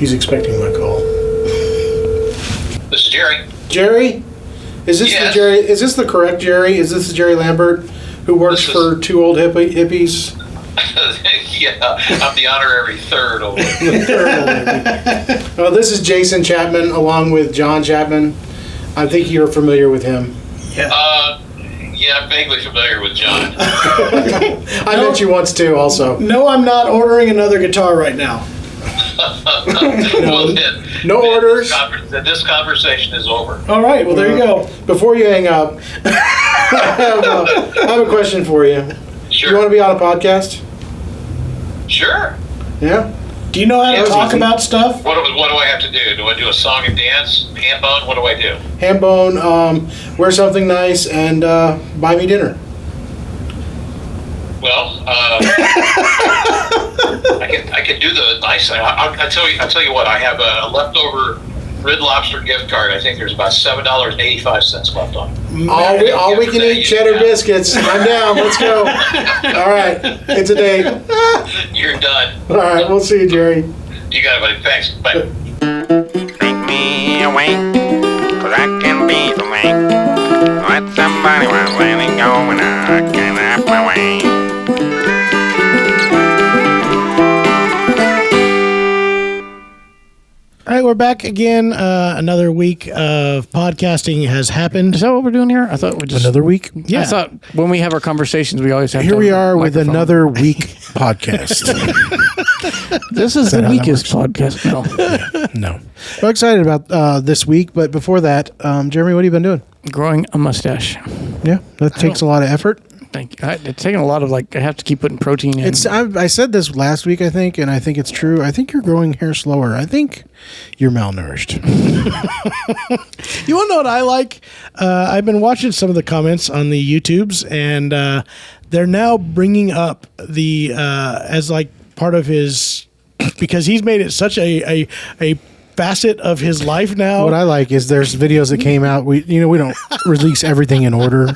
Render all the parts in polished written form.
He's expecting my call. This is Jerry. Jerry? Is this the Jerry? Is this the correct Jerry? Is this Jerry Lambert, who works for Two Old Hippies? Yeah, I'm the honorary third old. Well, this is Jason Chapman along with John Chapman. I think you're familiar with him. Yeah. Yeah, I'm vaguely familiar with John. I met you once too, also. No, I'm not ordering another guitar right now. No orders. This conversation is over. All right, well, there you go. Before you hang up, I have a question for you. Sure. You want to be on a podcast? Sure. Yeah. Do you know how to talk about stuff? What do I have to do? Do I do a song and dance? Ham bone? What do I do? Ham bone, wear something nice, and buy me dinner. Well, I can do the nice thing. I'll tell you what. I have a leftover Red Lobster gift card. I think there's about $7.85 left on it. All we can eat cheddar biscuits. I'm down. Let's go. All right, it's a date. You're done. All right, we'll see you, Jerry. You got it, buddy. Thanks. Bye. Take me away, 'cause I can be the way. Let somebody was letting go and I can't have my way. All right, we're back again. Another week of podcasting has happened. Is that what we're doing here? I thought we just Another week? Yeah. I thought when we have our conversations, we always have. Here to we are with microphone. another week podcast. This is the weakest podcast. No. We're excited about this week, but before that, Jeremy, what have you been doing? Growing a mustache. Yeah, that takes a lot of effort. Thank you. It's taking a lot of I have to keep putting protein in. I said this last week, I think, and I think it's true. I think you're growing hair slower. I think you're malnourished. You want to know what I like? I've been watching some of the comments on the YouTubes, and they're now bringing up the as like part of his, because he's made it such a facet of his life now. What I like is there's videos that came out. We don't release everything in order.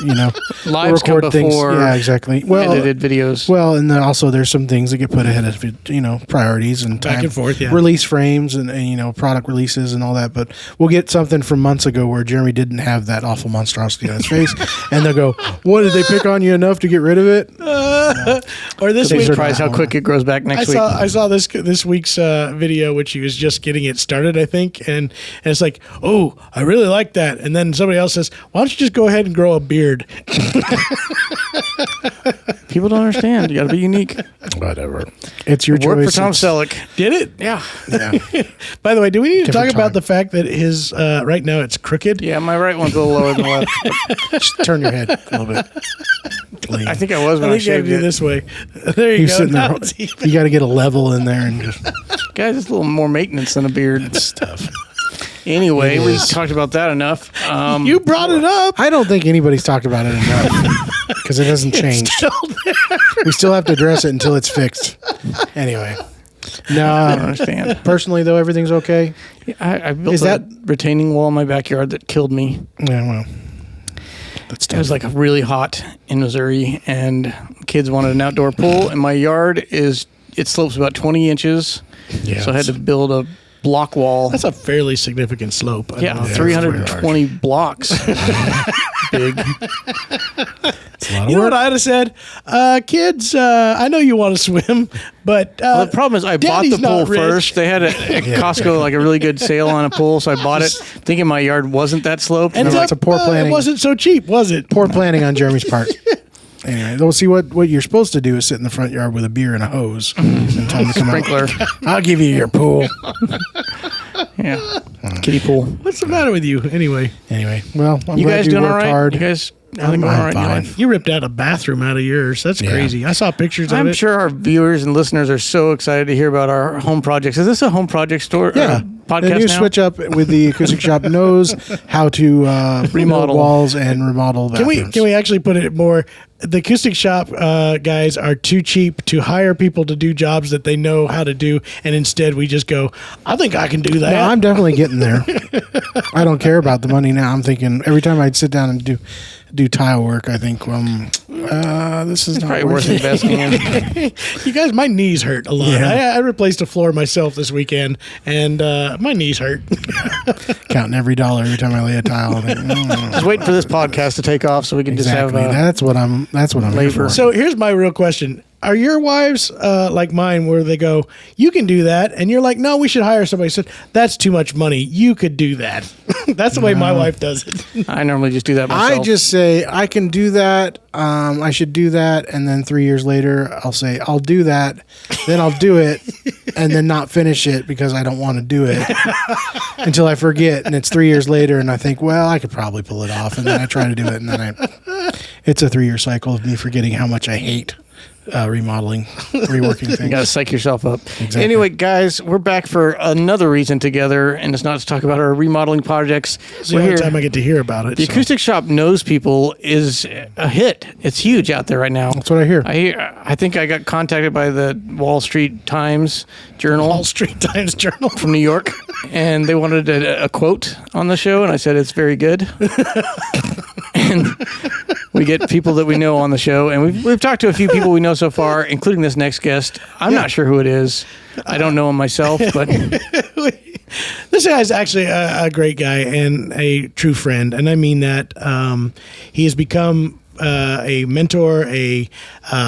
Lives come before. Yeah, exactly. Well, edited videos. Well, and then also there's some things that get put ahead of priorities and time. Back and forth. Yeah. Release frames and product releases and all that. But we'll get something from months ago where Jeremy didn't have that awful monstrosity on his face, and they'll go, "What, did they pick on you enough to get rid of it?" Or this Be week, surprised how quick it grows back next week. I saw this week's video, which he was just getting it started, I think, and it's like, oh, I really like that, and then somebody else says, why don't you just go ahead and grow a beard? People don't understand. You got to be unique. Whatever. It's your choice. Work for Tom Selleck. Did it? Yeah. By the way, do we need to talk Different about time. the fact that his right now it's crooked? Yeah, my right one's a little lower than the left. Just turn your head a little bit. Lean. I think I was when I I think you got to shaved do it. it this way. There you He's go. sitting there. Now it's even. You got to get a level in there and just Guys, it's a little more maintenance than a beard. it's tough. Anyway, It we is. talked about that enough. You brought it up. I don't think anybody's talked about it enough because it hasn't changed. We still have to address it until it's fixed. Anyway, I don't no. understand. Personally, though, everything's okay. I built Is a that- retaining wall in my backyard that killed me. Yeah, well, that's It tough. was like really hot in Missouri, and kids wanted an outdoor pool, and my yard it slopes about 20 inches, Yeah, so I had to build a block wall. That's a fairly significant slope. I don't Yeah, know. 320 blocks. Big. It's a lot of You know work. what I'd have said? Kids, I know you want to swim, but Well, the problem is I bought the Daddy's pool not rich. first. They had at Costco like a really good sale on a pool, so I bought it thinking my yard wasn't that sloped. ends No, up, it's a poor planning. It wasn't so cheap, was it? Poor planning on Jeremy's part. Anyway, we'll see what you're supposed to do is sit in the front yard with a beer and a hose and tell them to come Sprinkler. out. I'll give you your pool. Yeah. Kiddie pool. What's the matter with you? Anyway, Well, I'm You glad guys you doing worked all right? hard. You guys everything going all right in your fine. life? you ripped out a bathroom out of yours. That's Yeah. crazy. I saw pictures of I'm it. sure our viewers and listeners are so excited to hear about our home projects. Is this a home project store? Yeah. Podcast The new now? switch up with the Acoustic Shoppe knows how to remodel Remodel. walls and remodel Can bathrooms. we actually put it more? the acoustic shop guys are too cheap to hire people to do jobs that they know how to do, and instead we just go, I think I can do that. No, I'm definitely getting there. I don't care about the money now. I'm thinking every time I'd sit down and do tile work, I think, this is not Probably worth investing in. You guys, my knees hurt a lot. Yeah. I replaced a floor myself this weekend, and my knees hurt. Counting every dollar every time I lay a tile. I think, Just waiting for this podcast to take off so we can exactly. just have That's what I'm here labor. for. So here's my real question. Are your wives like mine where they go, you can do that? And you're like, no, we should hire somebody. Said, that's too much money. You could do that. That's the way my wife does it. I normally just do that myself. I just say I can do that. I should do that, and then 3 years later, I'll say I'll do that. Then I'll do it, and then not finish it because I don't want to do it until I forget. And it's 3 years later, and I think, well, I could probably pull it off, and then I try to do it, and then it's a 3-year cycle of me forgetting how much I hate remodeling, reworking things. You got to psych yourself up. Exactly. Anyway, guys, we're back for another reason together, and it's not to talk about our remodeling projects. It's the only time I get to hear about it. The Acoustic Shoppe Knows People is a hit. It's huge out there right now. That's what I hear. I think I got contacted by the Wall Street Times Journal. Wall Street Times Journal from New York, and they wanted a quote on the show, and I said it's very good. And we get people that we know on the show, and we've talked to a few people we know so far, including this next guest. I'm not sure who it is. I don't know him myself, but this guy's actually a great guy and a true friend, and I mean that. He has become a mentor, a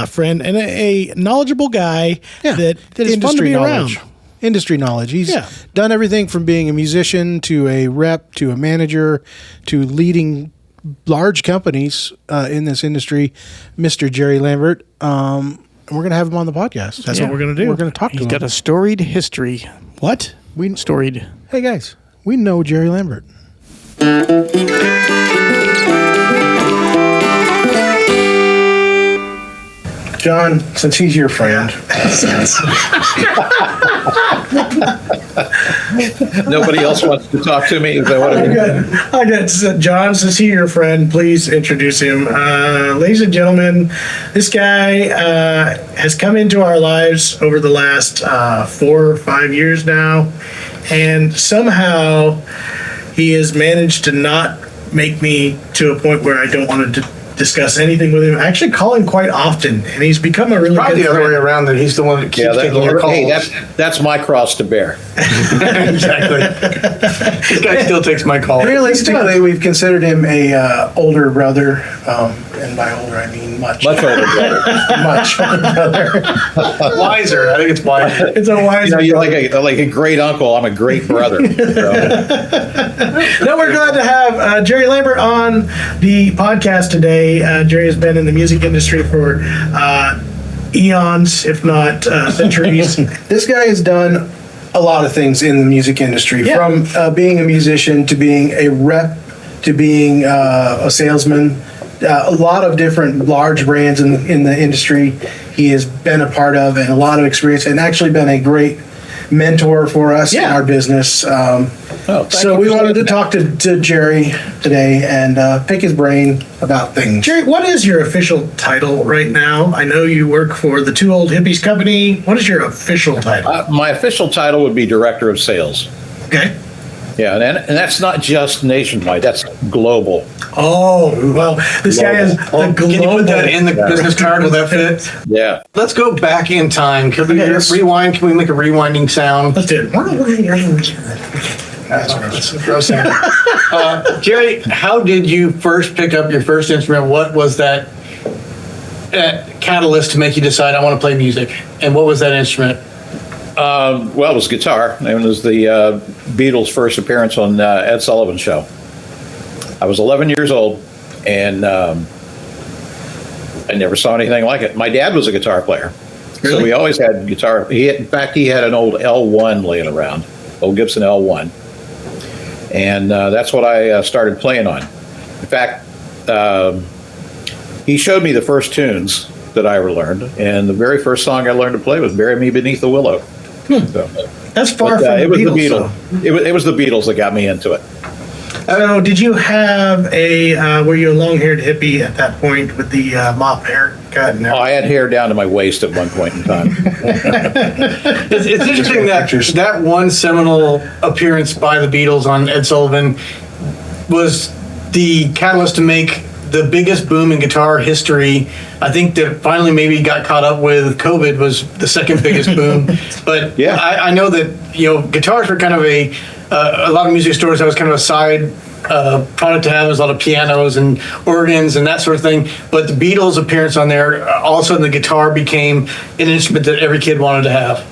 friend, and a knowledgeable guy that is fun to be around. Industry knowledge. He's done everything from being a musician to a rep to a manager to leading large companies in this industry, Mr. Jerry Lambert. And we're going to have him on the podcast. That's what we're going to do. We're going to talk to him. he's got a storied history. What? Storied. Hey, guys, we know Jerry Lambert. John, since he's your friend. Nobody else wants to talk to me? Is that what I mean? I got John, since he's your friend, please introduce him. Ladies and gentlemen, this guy has come into our lives over the last 4 or 5 years now, and somehow he has managed to not make me to a point where I don't want to discuss anything with him. I actually call him quite often, and he's become a really Probably good the other way friend. around, that he's the one that keeps taking your calls. Hey, that's my cross to bear. Exactly. This guy still takes my calls. Realistically, we've considered him a older brother, and by older I mean much. Much older brother. Much older brother. Wiser. I think it's wiser. It's a wise. You're like a great uncle. I'm a great brother. So. No, we're glad to have Jerry Lambert on the podcast today. Jerry has been in the music industry for eons, if not centuries. This guy has done a lot of things in the music industry, from being a musician to being a rep to being a salesman. A lot of different large brands in the industry he has been a part of, and a lot of experience, and actually been a great mentor for us in our business. So we wanted to talk to Jerry today and pick his brain about things. Jerry, what is your official title right now? I know you work for the Two Old Hippies company. What is your official title? My official title would be Director of Sales. Okay. Yeah, and that's not just nationwide. That's global. Oh, well, this guy is the global. Can you put that in the business card? Will that fit? Yeah. Let's go back in time. Can we Yes. rewind? Can we make a rewinding sound? Let's do it. That's gross. Jerry, how did you first pick up your first instrument? What was that catalyst to make you decide I want to play music? And what was that instrument? Well, it was guitar. It was the Beatles' first appearance on Ed Sullivan's show. I was 11 years old, and I never saw anything like it. My dad was a guitar player, so we always had guitar. In fact, he had an old L1 laying around, old Gibson L1, and that's what I started playing on. In fact, he showed me the first tunes that I ever learned, and the very first song I learned to play was "Bury Me Beneath the Willow." So, That's far from it was the the Beatles. Beatles. It was the Beatles that got me into it. So, did you have were you a long-haired hippie at that point with the mop haircut? And Oh, I had hair down to my waist at one point in time. It's interesting that one seminal appearance by the Beatles on Ed Sullivan was the catalyst to make the biggest boom in guitar history. I think that finally maybe got caught up with COVID was the second biggest boom. But Yeah. I know that, guitars were kind of a lot of music stores. That was kind of a side product to have. There was a lot of pianos and organs and that sort of thing. But the Beatles' appearance on there, all of a sudden the guitar became an instrument that every kid wanted to have.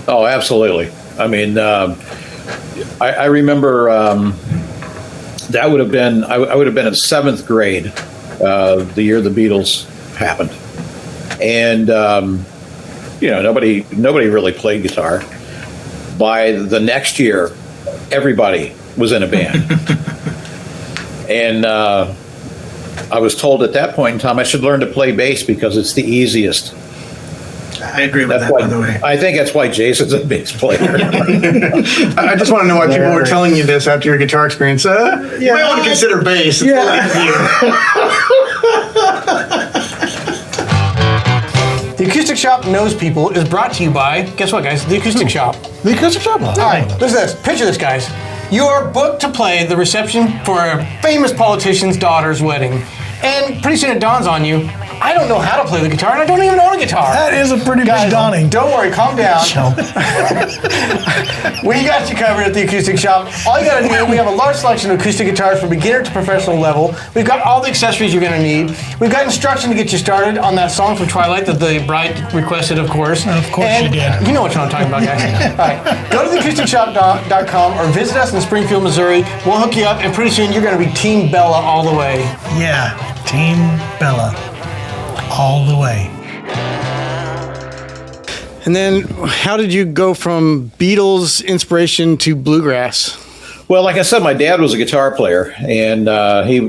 Oh, absolutely. I mean, I remember that would have been I would have been in seventh grade the year the Beatles happened, and nobody really played guitar. By the next year, everybody was in a band, and I was told at that point in time I should learn to play bass because it's the easiest. I agree with That's that, why, by the way. I think that's why Jason's a bass player. I just want to know why people were telling you this after your guitar experience. You might want to consider bass. It's really easier. The Acoustic Shoppe Knows People is brought to you by, guess what, guys? The Acoustic Shoppe. The Acoustic Shoppe. All right, listen to this. Picture this, guys. You are booked to play the reception for a famous politician's daughter's wedding. And pretty soon it dawns on you, I don't know how to play the guitar, and I don't even own a guitar. That is a pretty Guys, big dawning. Don't worry, calm down. We got you covered at the Acoustic Shoppe. All you gotta do, we have a large selection of acoustic guitars from beginner to professional level. We've got all the accessories you're gonna need. We've got instruction to get you started on that song from Twilight that the bride requested, of course. Of course and she did. You know what I'm talking about, guys. All right, go to theacousticshoppe.com or visit us in Springfield, Missouri. We'll hook you up, and pretty soon you're gonna be Team Bella all the way. Yeah, Team Bella. All the way. And then, how did you go from Beatles inspiration to bluegrass? Well, like I said, my dad was a guitar player, and he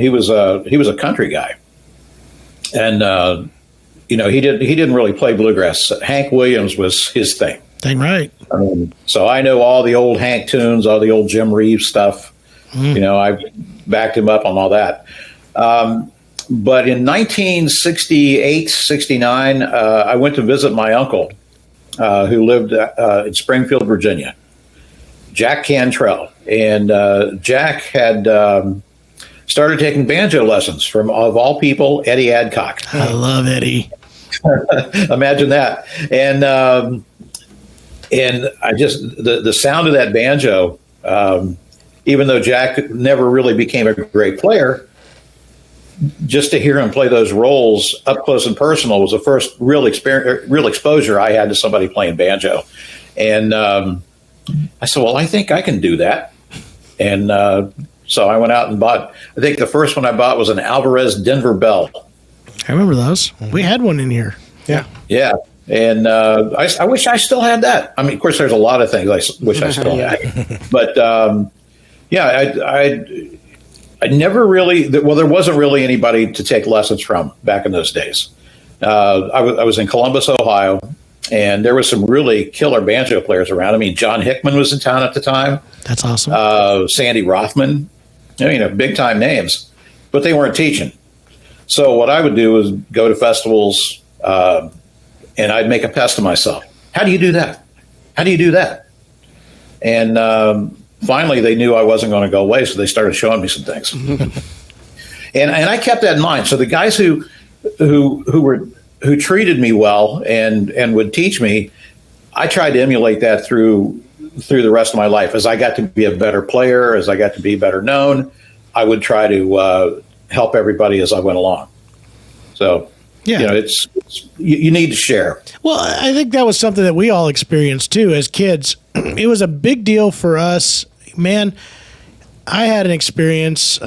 was a country guy, and he didn't really play bluegrass. Hank Williams was his thing. Dang right. So I know all the old Hank tunes, all the old Jim Reeves stuff. I backed him up on all that. But in 1968, 69, I went to visit my uncle, who lived in Springfield, Virginia, Jack Cantrell. And Jack had started taking banjo lessons from, of all people, Eddie Adcock. I love Eddie. Imagine that. And I just, the sound of that banjo, even though Jack never really became a great player, just to hear him play those rolls up close and personal was the first real exposure I had to somebody playing banjo. And I said, well, I think I can do that. And so I went out and bought, I think the first one I bought was an Alvarez Denver Bell. I remember those. We had one in here. Yeah. Yeah. And I wish I still had that. I mean, of course, there's a lot of things I wish I still had. But I never really, well, there wasn't really anybody to take lessons from back in those days. I was in Columbus, Ohio, and there was some really killer banjo players around. I mean, John Hickman was in town at the time. That's awesome. Sandy Rothman, big time names, but they weren't teaching. So what I would do is go to festivals, and I'd make a pest of myself. How do you do that? How do you do that? And finally, they knew I wasn't going to go away, so they started showing me some things. and I kept that in mind. So the guys who treated me well and would teach me, I tried to emulate that through the rest of my life. As I got to be a better player, as I got to be better known, I would try to help everybody as I went along. So, Yeah. it's you need to share. Well, I think that was something that we all experienced too as kids. It was a big deal for us. Man, I had an experience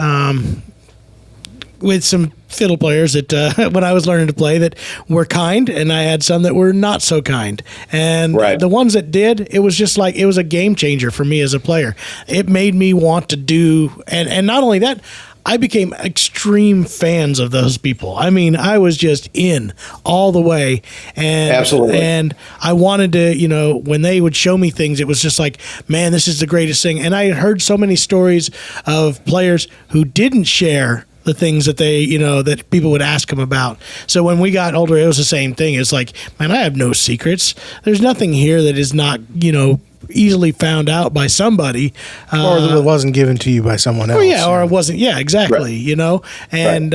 with some fiddle players that when I was learning to play that were kind, and I had some that were not so kind. And Right. the ones that did, it was just like, it was a game changer for me as a player. It made me want to do, and not only that, I became extreme fans of those people. I mean, I was just in all the way. And Absolutely. And I wanted to, you know, when they would show me things, it was just like, man, this is the greatest thing. And I had heard so many stories of players who didn't share the things that they, you know, that people would ask them about. So when we got older, it was the same thing. It's like, man, I have no secrets. There's nothing here that is not, you know, easily found out by somebody, or that it wasn't given to you by someone else. or yeah, or it wasn't. Yeah, exactly. Right. You know, and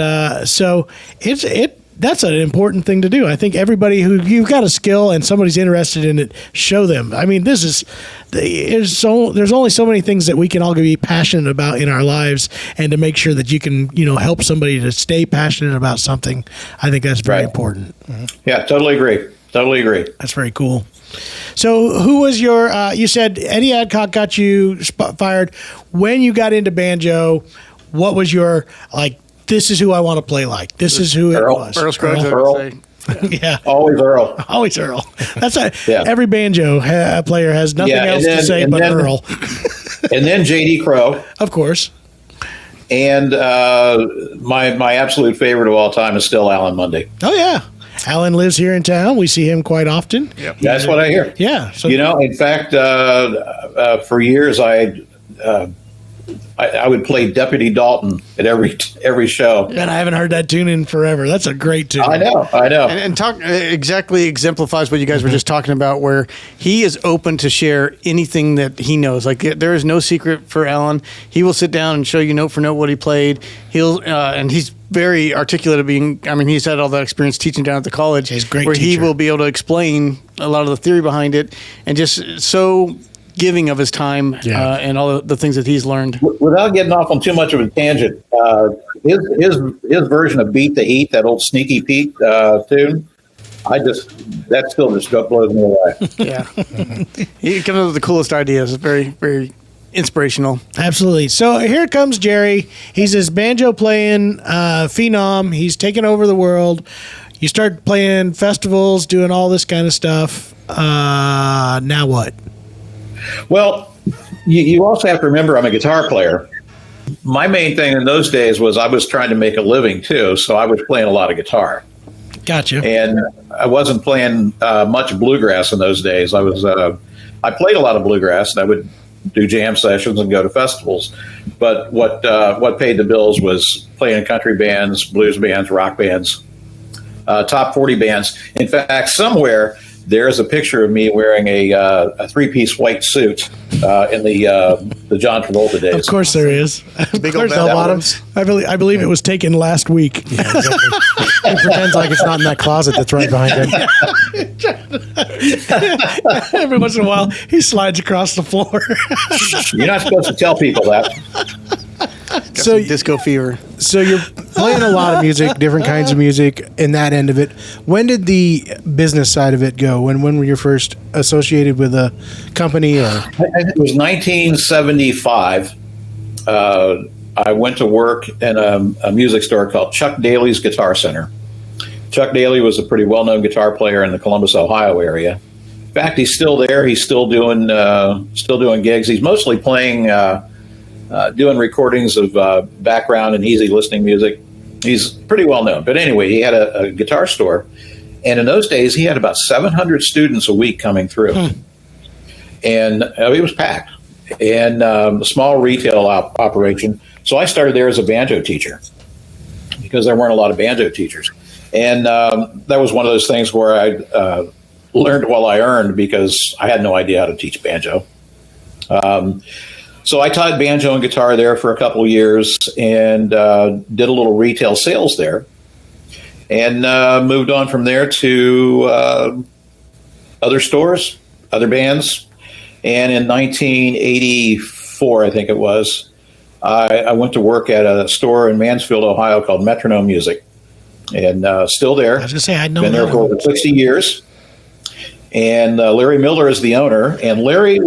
so that's an important thing to do. I think everybody who you've got a skill and somebody's interested in it, show them. I mean, there's only so many things that we can all be passionate about in our lives, and to make sure that you can, you know, help somebody to stay passionate about something. I think that's very important. Yeah, totally agree. Totally agree. That's very cool. So who was your, you said Eddie Adcock got you fired. When you got into banjo, what was your, like, this is who I want to play like. This is who Earl. it was. Earl Scruggs, I Earl. would say. Yeah. Always Earl. Always Earl. That's Yeah. every banjo player has nothing else to say but Earl. And then J.D. Crowe. Of course. And my absolute favorite of all time is still Alan Mundy. Oh, yeah. Alan lives here in town. We see him quite often. Yep. That's what I hear. Yeah. So, You know, in fact, for years I would play Deputy Dalton at every show. man, I haven't heard that tune in forever. That's a great tune. I know. And talk exactly exemplifies what you guys were just talking about, where he is open to share anything that he knows. Like, there is no secret for Alan. He will sit down and show you note for note what he played. He'll and he's very articulate at being. I mean, he's had all that experience teaching down at the college. He's a great where he teacher. will be able to explain a lot of the theory behind it, and just so giving of his time and all the things that he's learned. Without getting off on too much of a tangent, his version of Beat the Heat, that old Sneaky Pete tune, that still just blows me away. Yeah, he comes up with the coolest ideas. It's very, very inspirational. Absolutely. So here comes Jerry. He's this banjo playing phenom. He's taking over the world. You start playing festivals, doing all this kind of stuff. Now what? Well, you also have to remember I'm a guitar player. My main thing in those days was I was trying to make a living too, so I was playing a lot of guitar. Gotcha. And I wasn't playing much bluegrass in those days. I played a lot of bluegrass, and I would do jam sessions and go to festivals. But what paid the bills was playing in country bands, blues bands, rock bands, top 40 bands. In fact, somewhere there's a picture of me wearing a three-piece white suit in the John Travolta days. Of course there is. Big Of old course, bell bottoms. I believe it was taken last week. Yeah, exactly. He pretends like it's not in that closet that's right behind him. Every once in a while, he slides across the floor. You're not supposed to tell people that. So, Disco fever. so you're playing a lot of music, different kinds of music, in that end of it. When did the business side of it go? When were you first associated with a company? Or It was 1975. I went to work in a music store called Chuck Daly's Guitar Center. Chuck Daly was a pretty well-known guitar player in the Columbus, Ohio area. In fact, he's still there. He's still doing gigs. He's mostly playing, doing recordings of background and easy listening music. He's pretty well known. But anyway, he had a guitar store, and in those days, he had about 700 students a week coming through, and it was packed. And a small retail operation. So I started there as a banjo teacher because there weren't a lot of banjo teachers. And that was one of those things where I learned while I earned because I had no idea how to teach banjo. So I taught banjo and guitar there for a couple of years and did a little retail sales there, and moved on from there to other stores, other bands. And in 1984, I think it was, I went to work at a store in Mansfield, Ohio called Metronome Music, and still there. I was going to say, I know Been there that for one. over 60 years. And Larry Miller is the owner. And Larry,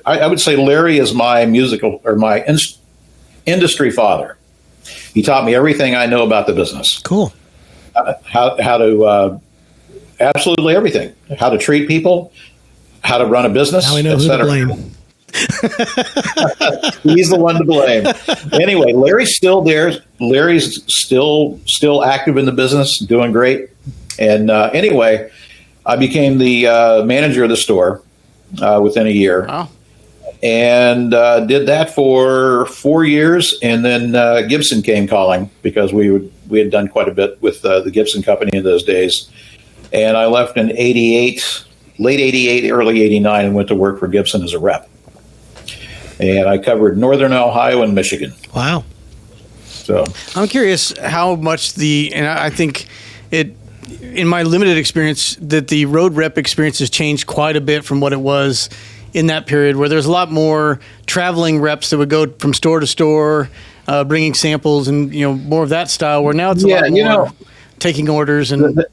I would say Larry is my musical or my industry father. He taught me everything I know about the business. Cool. How to absolutely everything. How to treat people, how to run a business, Now we know et who to cetera. blame. He's the one to blame. Anyway, Larry's still there. Larry's still active in the business, doing great. And anyway, I became the manager of the store within a year. Wow. And did that for 4 years, and then Gibson came calling because we had done quite a bit with the Gibson company in those days. And I left in '88, late '88, early '89, and went to work for Gibson as a rep. And I covered northern Ohio and Michigan. Wow. So I'm curious how much and I think it, in my limited experience, that the road rep experience has changed quite a bit from what it was in that period, where there's a lot more traveling reps that would go from store to store, bringing samples and, more of that style, where now it's a lot more taking orders. And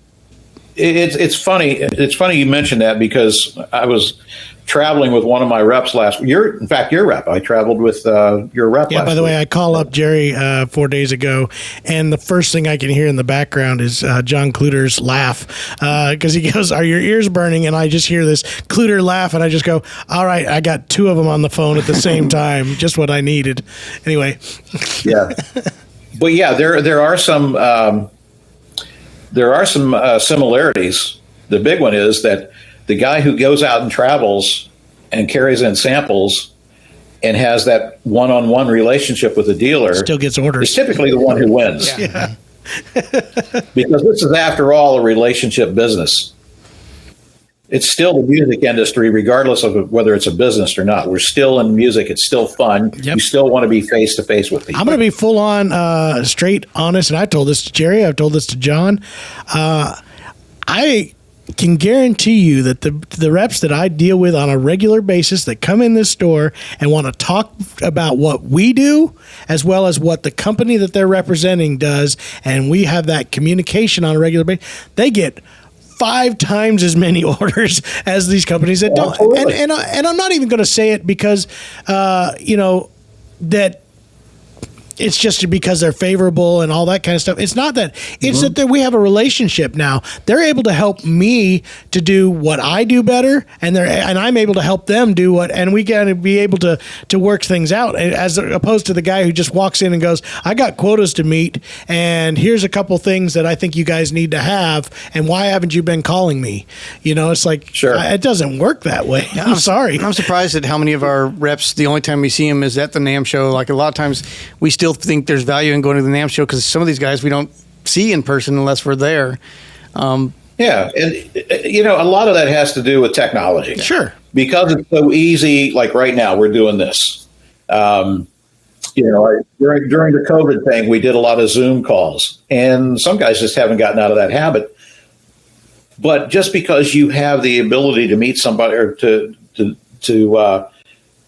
it's funny. It's funny you mentioned that, because I was traveling with one of my reps your rep. I traveled with your rep. Yeah, by the way, I call up Jerry 4 days ago, and the first thing I can hear in the background is John Kluter's laugh, because he goes, "Are your ears burning?" And I just hear this Kluter laugh, and I just go, "All right, I got two of them on the phone at the same time, just what I needed." Anyway. Yeah. But yeah, there are some similarities. The big one is that the guy who goes out and travels and carries in samples and has that one-on-one relationship with the dealer still gets orders. Is typically the one who wins. Yeah. Because this is, after all, a relationship business. It's still the music industry, regardless of whether it's a business or not. We're still in music. It's still fun. Yep. You still want to be face-to-face with people. I'm going to be full on, straight, honest, and I told this to Jerry. I've told this to John. I can guarantee you that the reps that I deal with on a regular basis that come in this store and want to talk about what we do, as well as what the company that they're representing does, and we have that communication on a regular basis, they get 5 times as many orders as these companies that don't. And I'm not even going to say it because, that it's just because they're favorable and all that kind of stuff. It's not that. It's that we have a relationship now. They're able to help me to do what I do better, and I'm able to help them do and we got to be able to work things out, as opposed to the guy who just walks in and goes, "I got quotas to meet, and here's a couple things that I think you guys need to have, and why haven't you been calling me?" It's like, sure, it doesn't work that way. Yeah, I'm sorry. I'm surprised at how many of our reps, the only time we see them is at the NAMM show. Like, a lot of times we still think there's value in going to the NAMM show, because some of these guys we don't see in person unless we're there. Yeah, and a lot of that has to do with technology. Sure. Because it's so easy. Like right now, we're doing this. During the COVID thing, we did a lot of Zoom calls, and some guys just haven't gotten out of that habit. But just because you have the ability to meet somebody or to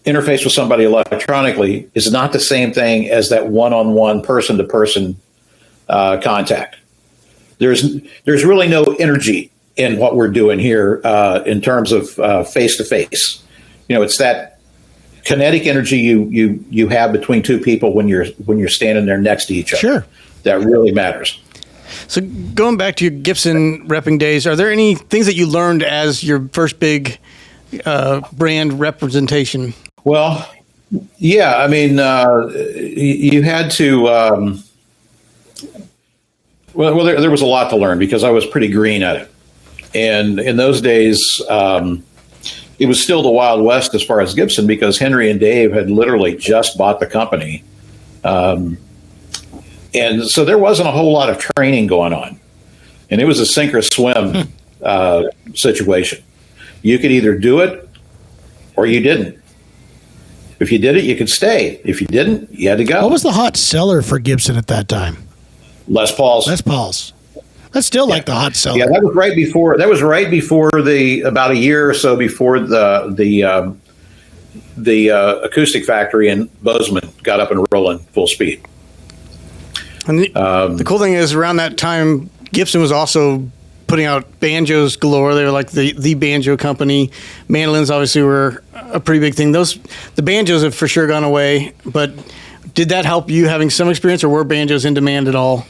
interface with somebody electronically is not the same thing as that one-on-one, person-to-person contact. There's really no energy in what we're doing here in terms of face-to-face. It's that kinetic energy you have between two people when you're standing there next to each other. Sure. That really matters. So going back to your Gibson repping days, are there any things that you learned as your first big brand representation? Well, yeah, I mean, you had to. There was a lot to learn because I was pretty green at it, and in those days, it was still the Wild West as far as Gibson, because Henry and Dave had literally just bought the company, and so there wasn't a whole lot of training going on, and it was a sink or swim situation. You could either do it or you didn't. If you did it, you could stay. If you didn't, you had to go. What was the hot seller for Gibson at that time? Les Pauls. Les Pauls. That's still like the hot seller. Yeah, that was right before about a year or so before the acoustic factory in Bozeman got up and rolling full speed. And the cool thing is, around that time, Gibson was also putting out banjos galore. They were like the banjo company. Mandolins obviously were a pretty big thing. The banjos have for sure gone away, but did that help you having some experience, or were banjos in demand at all?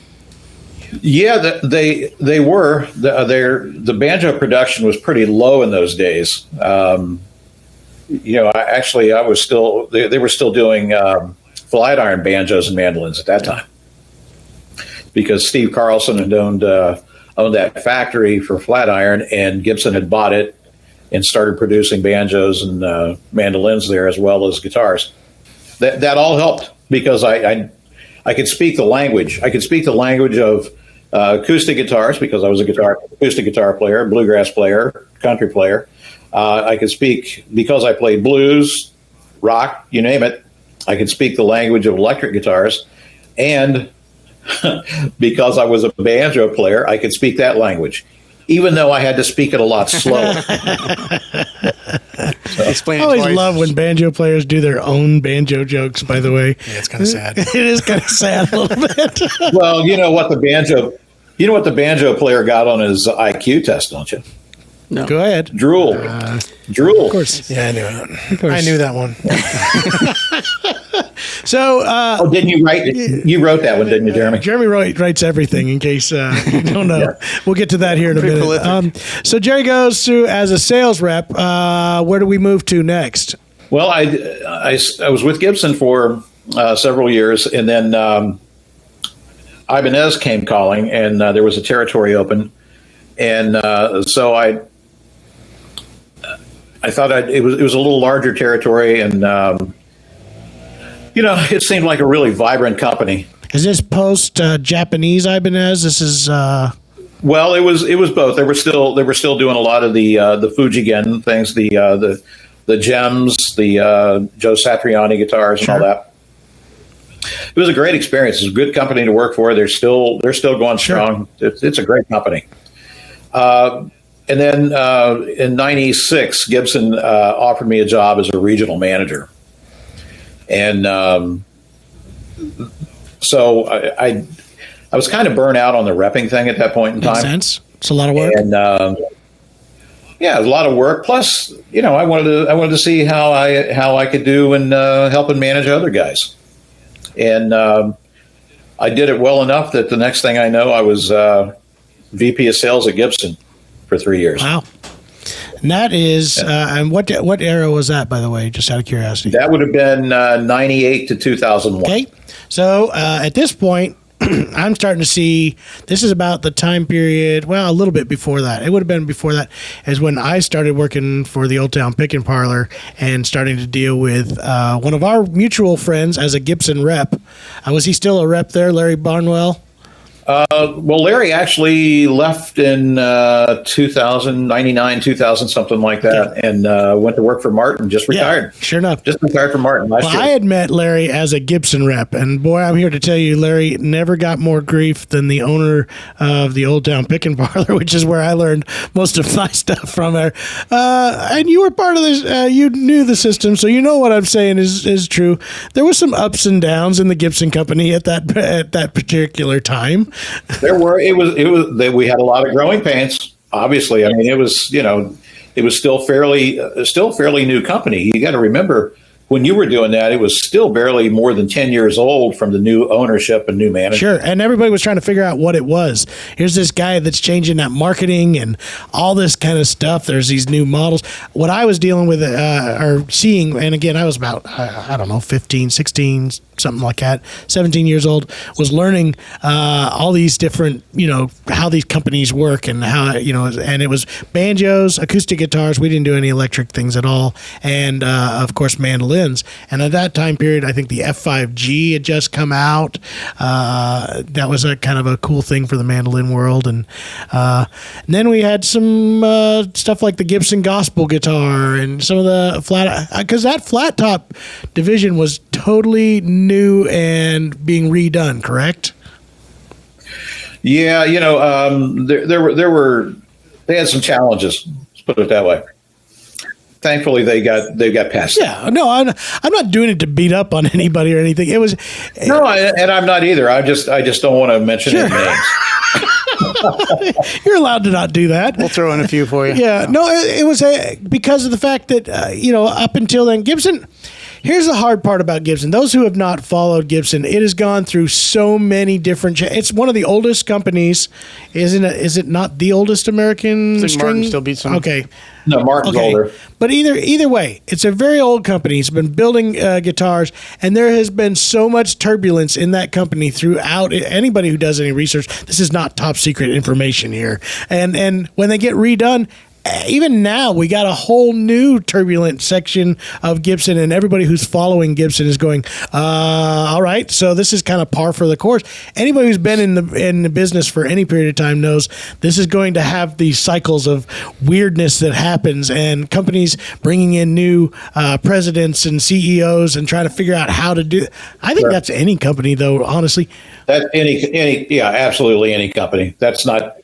Yeah, they were. The banjo production was pretty low in those days. I was still, they were still doing flat iron banjos and mandolins at that time, because Steve Carlson had owned that factory for flat iron, and Gibson had bought it and started producing banjos and mandolins there, as well as guitars. That all helped, because I could speak the language. I could speak the language of acoustic guitars, because I was acoustic guitar player, bluegrass player, country player. I could speak, because I played blues, rock, you name it. I could speak the language of electric guitars, and because I was a banjo player, I could speak that language, even though I had to speak it a lot slower. Explain I it always twice. love when banjo players do their own banjo jokes, by the way. Yeah, it's kind of sad. It is kind of sad a little bit. Well, you know what the banjo player got on his IQ test, don't you? Go ahead. Drool. Drool. Of course. Yeah, I knew it. I knew that one. So, Oh, didn't you write it? You wrote that one, didn't you, Jeremy? Jeremy writes everything, in case you don't know. Yeah. We'll get to that here in a Pretty minute. So Jerry goes through as a sales rep. Where do we move to next? Well, I was with Gibson for several years, and then Ibanez came calling, and there was a territory open, and so I thought it was a little larger territory, and it seemed like a really vibrant company. Is this post Japanese Ibanez? This is Well, it was both. They were still doing a lot of the Fujigen things, the Gems, the Joe Satriani guitars, and all that. It was a great experience. It's a good company to work for. They're still going strong. It's a great company. And then in '96, Gibson offered me a job as a regional manager, and so I was kind of burnt out on the repping thing at that point in time. makes sense. It's a lot of work. And yeah, a lot of work. Plus, I wanted to see how I could do in helping manage other guys, and I did it well enough that the next thing I know, I was VP of sales at Gibson for 3 years. Wow. And that is, and what era was that, by the way, just out of curiosity? That would have been 98 to 2001. Okay. So at this point, I'm starting to see this is about the time period. Well, a little bit before that. It would have been before that is when I started working for the Old Town Pickin' Parlor and starting to deal with one of our mutual friends as a Gibson rep. Was he still a rep there, Larry Barnwell? Well, Larry actually left in 2000, 99, 2000, something like that, and went to work for Martin, just retired. Yeah, sure enough. Just retired from Martin last year. I had met Larry as a Gibson rep, and boy, I'm here to tell you, Larry never got more grief than the owner of the Old Town Pickin' Parlor, which is where I learned most of my stuff from there. And you were part of this, you knew the system, so you know what I'm saying is true. There was some ups and downs in the Gibson company at that particular time. There were. We had a lot of growing pains. Obviously, I mean, it was still fairly new company. You got to remember, when you were doing that, it was still barely more than 10 years old from the new ownership and new management. Sure, and everybody was trying to figure out what it was. Here's this guy that's changing that marketing and all this kind of stuff. There's these new models. What I was dealing with or seeing, and again, I was about, I don't know, 15, 16, something like that, 17 years old, was learning all these different, how these companies work and how, and it was banjos, acoustic guitars. We didn't do any electric things at all. And, of course, mandolins. And at that time period, I think the F5G had just come out. That was a kind of a cool thing for the mandolin world. And then we had some stuff like the Gibson gospel guitar and some of the flat, because that flat top division was totally new and being redone, correct? Yeah, they had some challenges. Let's put it that way. Thankfully, they got past. Yeah, no, I'm not doing it to beat up on anybody or anything. It was and I'm not either. I just don't want to mention any names. You're allowed to not do that. We'll throw in a few for you. Yeah, no, it was because of the fact that up until then, Gibson. Here's the hard part about Gibson. Those who have not followed Gibson, it has gone through so many different. It's one of the oldest companies, isn't it? Is it not the oldest American I think string? Martin still beats them. Okay. No, Martin's older. But either way, it's a very old company. It's been building guitars, and there has been so much turbulence in that company throughout. Anybody who does any research, this is not top secret information here. And when they get redone, even now, we got a whole new turbulent section of Gibson, and everybody who's following Gibson is going, all right, so this is kind of par for the course. Anybody who's been in the business for any period of time knows this is going to have these cycles of weirdness that happens, and companies bringing in new presidents and CEOs and trying to figure out how to do. I think that's any company, though, honestly. That's yeah, absolutely any company. That's not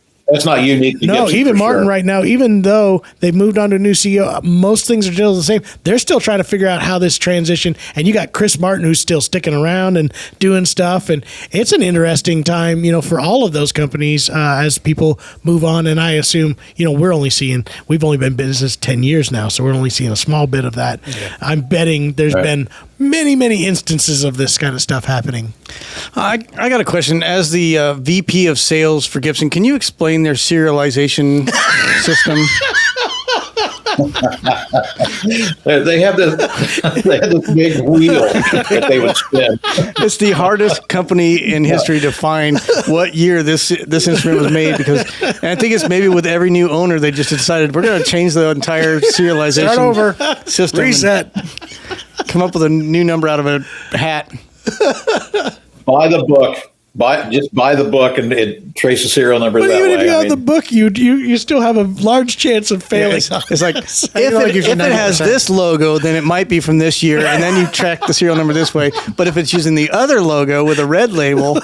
unique to No, Gibson, even for Martin sure. right now, even though they've moved on to a new CEO, most things are still the same. They're still trying to figure out how this transition. And you got Chris Martin, who's still sticking around and doing stuff. And it's an interesting time, for all of those companies as people move on. And I assume, we've only been in business 10 years now, so we're only seeing a small bit of that. Yeah. I'm betting there's been many, many instances of this kind of stuff happening. I got a question. As the VP of sales for Gibson, can you explain their serialization system? They have this big wheel that they would spin. It's the hardest company in history to find what year this instrument was made, because and I think it's maybe with every new owner they just decided we're going to change the entire serialization Start over. system. Reset. Come up with a new number out of a hat. Buy the book. Just buy the book and trace the serial number But that even way. if you have the book, you still have a large chance of failing. It's like if it has this logo, then it might be from this year, and then you track the serial number this way. But if it's using the other logo with a red label,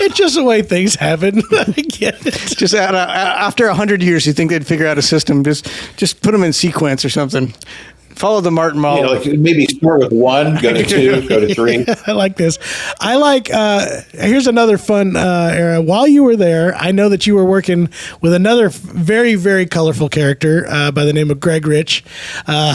it's just the way things happen. I get it. just after 100 years, you think they'd figure out a system. Just put them in sequence or something. Follow the Martin model. Like maybe start with 1, go to 2, go to 3. I like this. I like, here's another fun era. While you were there, I know that you were working with another very, very colorful character by the name of Greg Rich,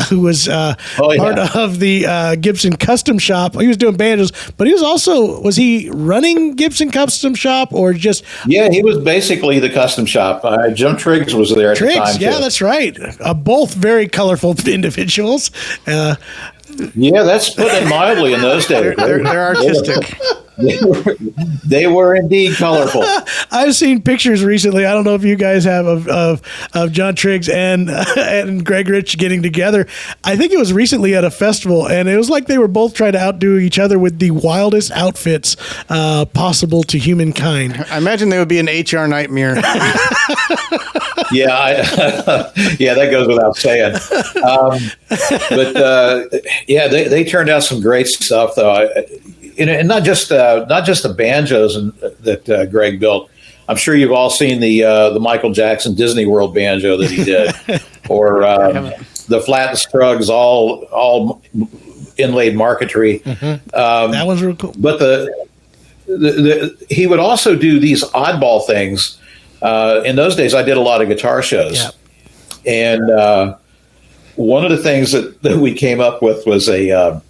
who was part of the Gibson Custom Shop. He was doing banjos, but was he running Gibson Custom Shop or just? Yeah, he was basically the custom shop. Jim Triggs was there at the time, yeah, too. that's right. Both very colorful individuals. Yeah, that's putting it mildly in those days. They're artistic. They were indeed colorful. I've seen pictures recently. I don't know if you guys have of John Triggs and Greg Rich getting together. I think it was recently at a festival, and it was like they were both trying to outdo each other with the wildest outfits possible to humankind. I imagine they would be an HR nightmare. Yeah, that goes without saying. They turned out some great stuff, though. And not just the banjos that Greg built. I'm sure you've all seen the Michael Jackson Disney World banjo that he did, or the Flat and Scruggs, all inlaid marquetry. Mm-hmm. That one's real cool. But he would also do these oddball things. In those days, I did a lot of guitar shows, and one of the things that we came up with was a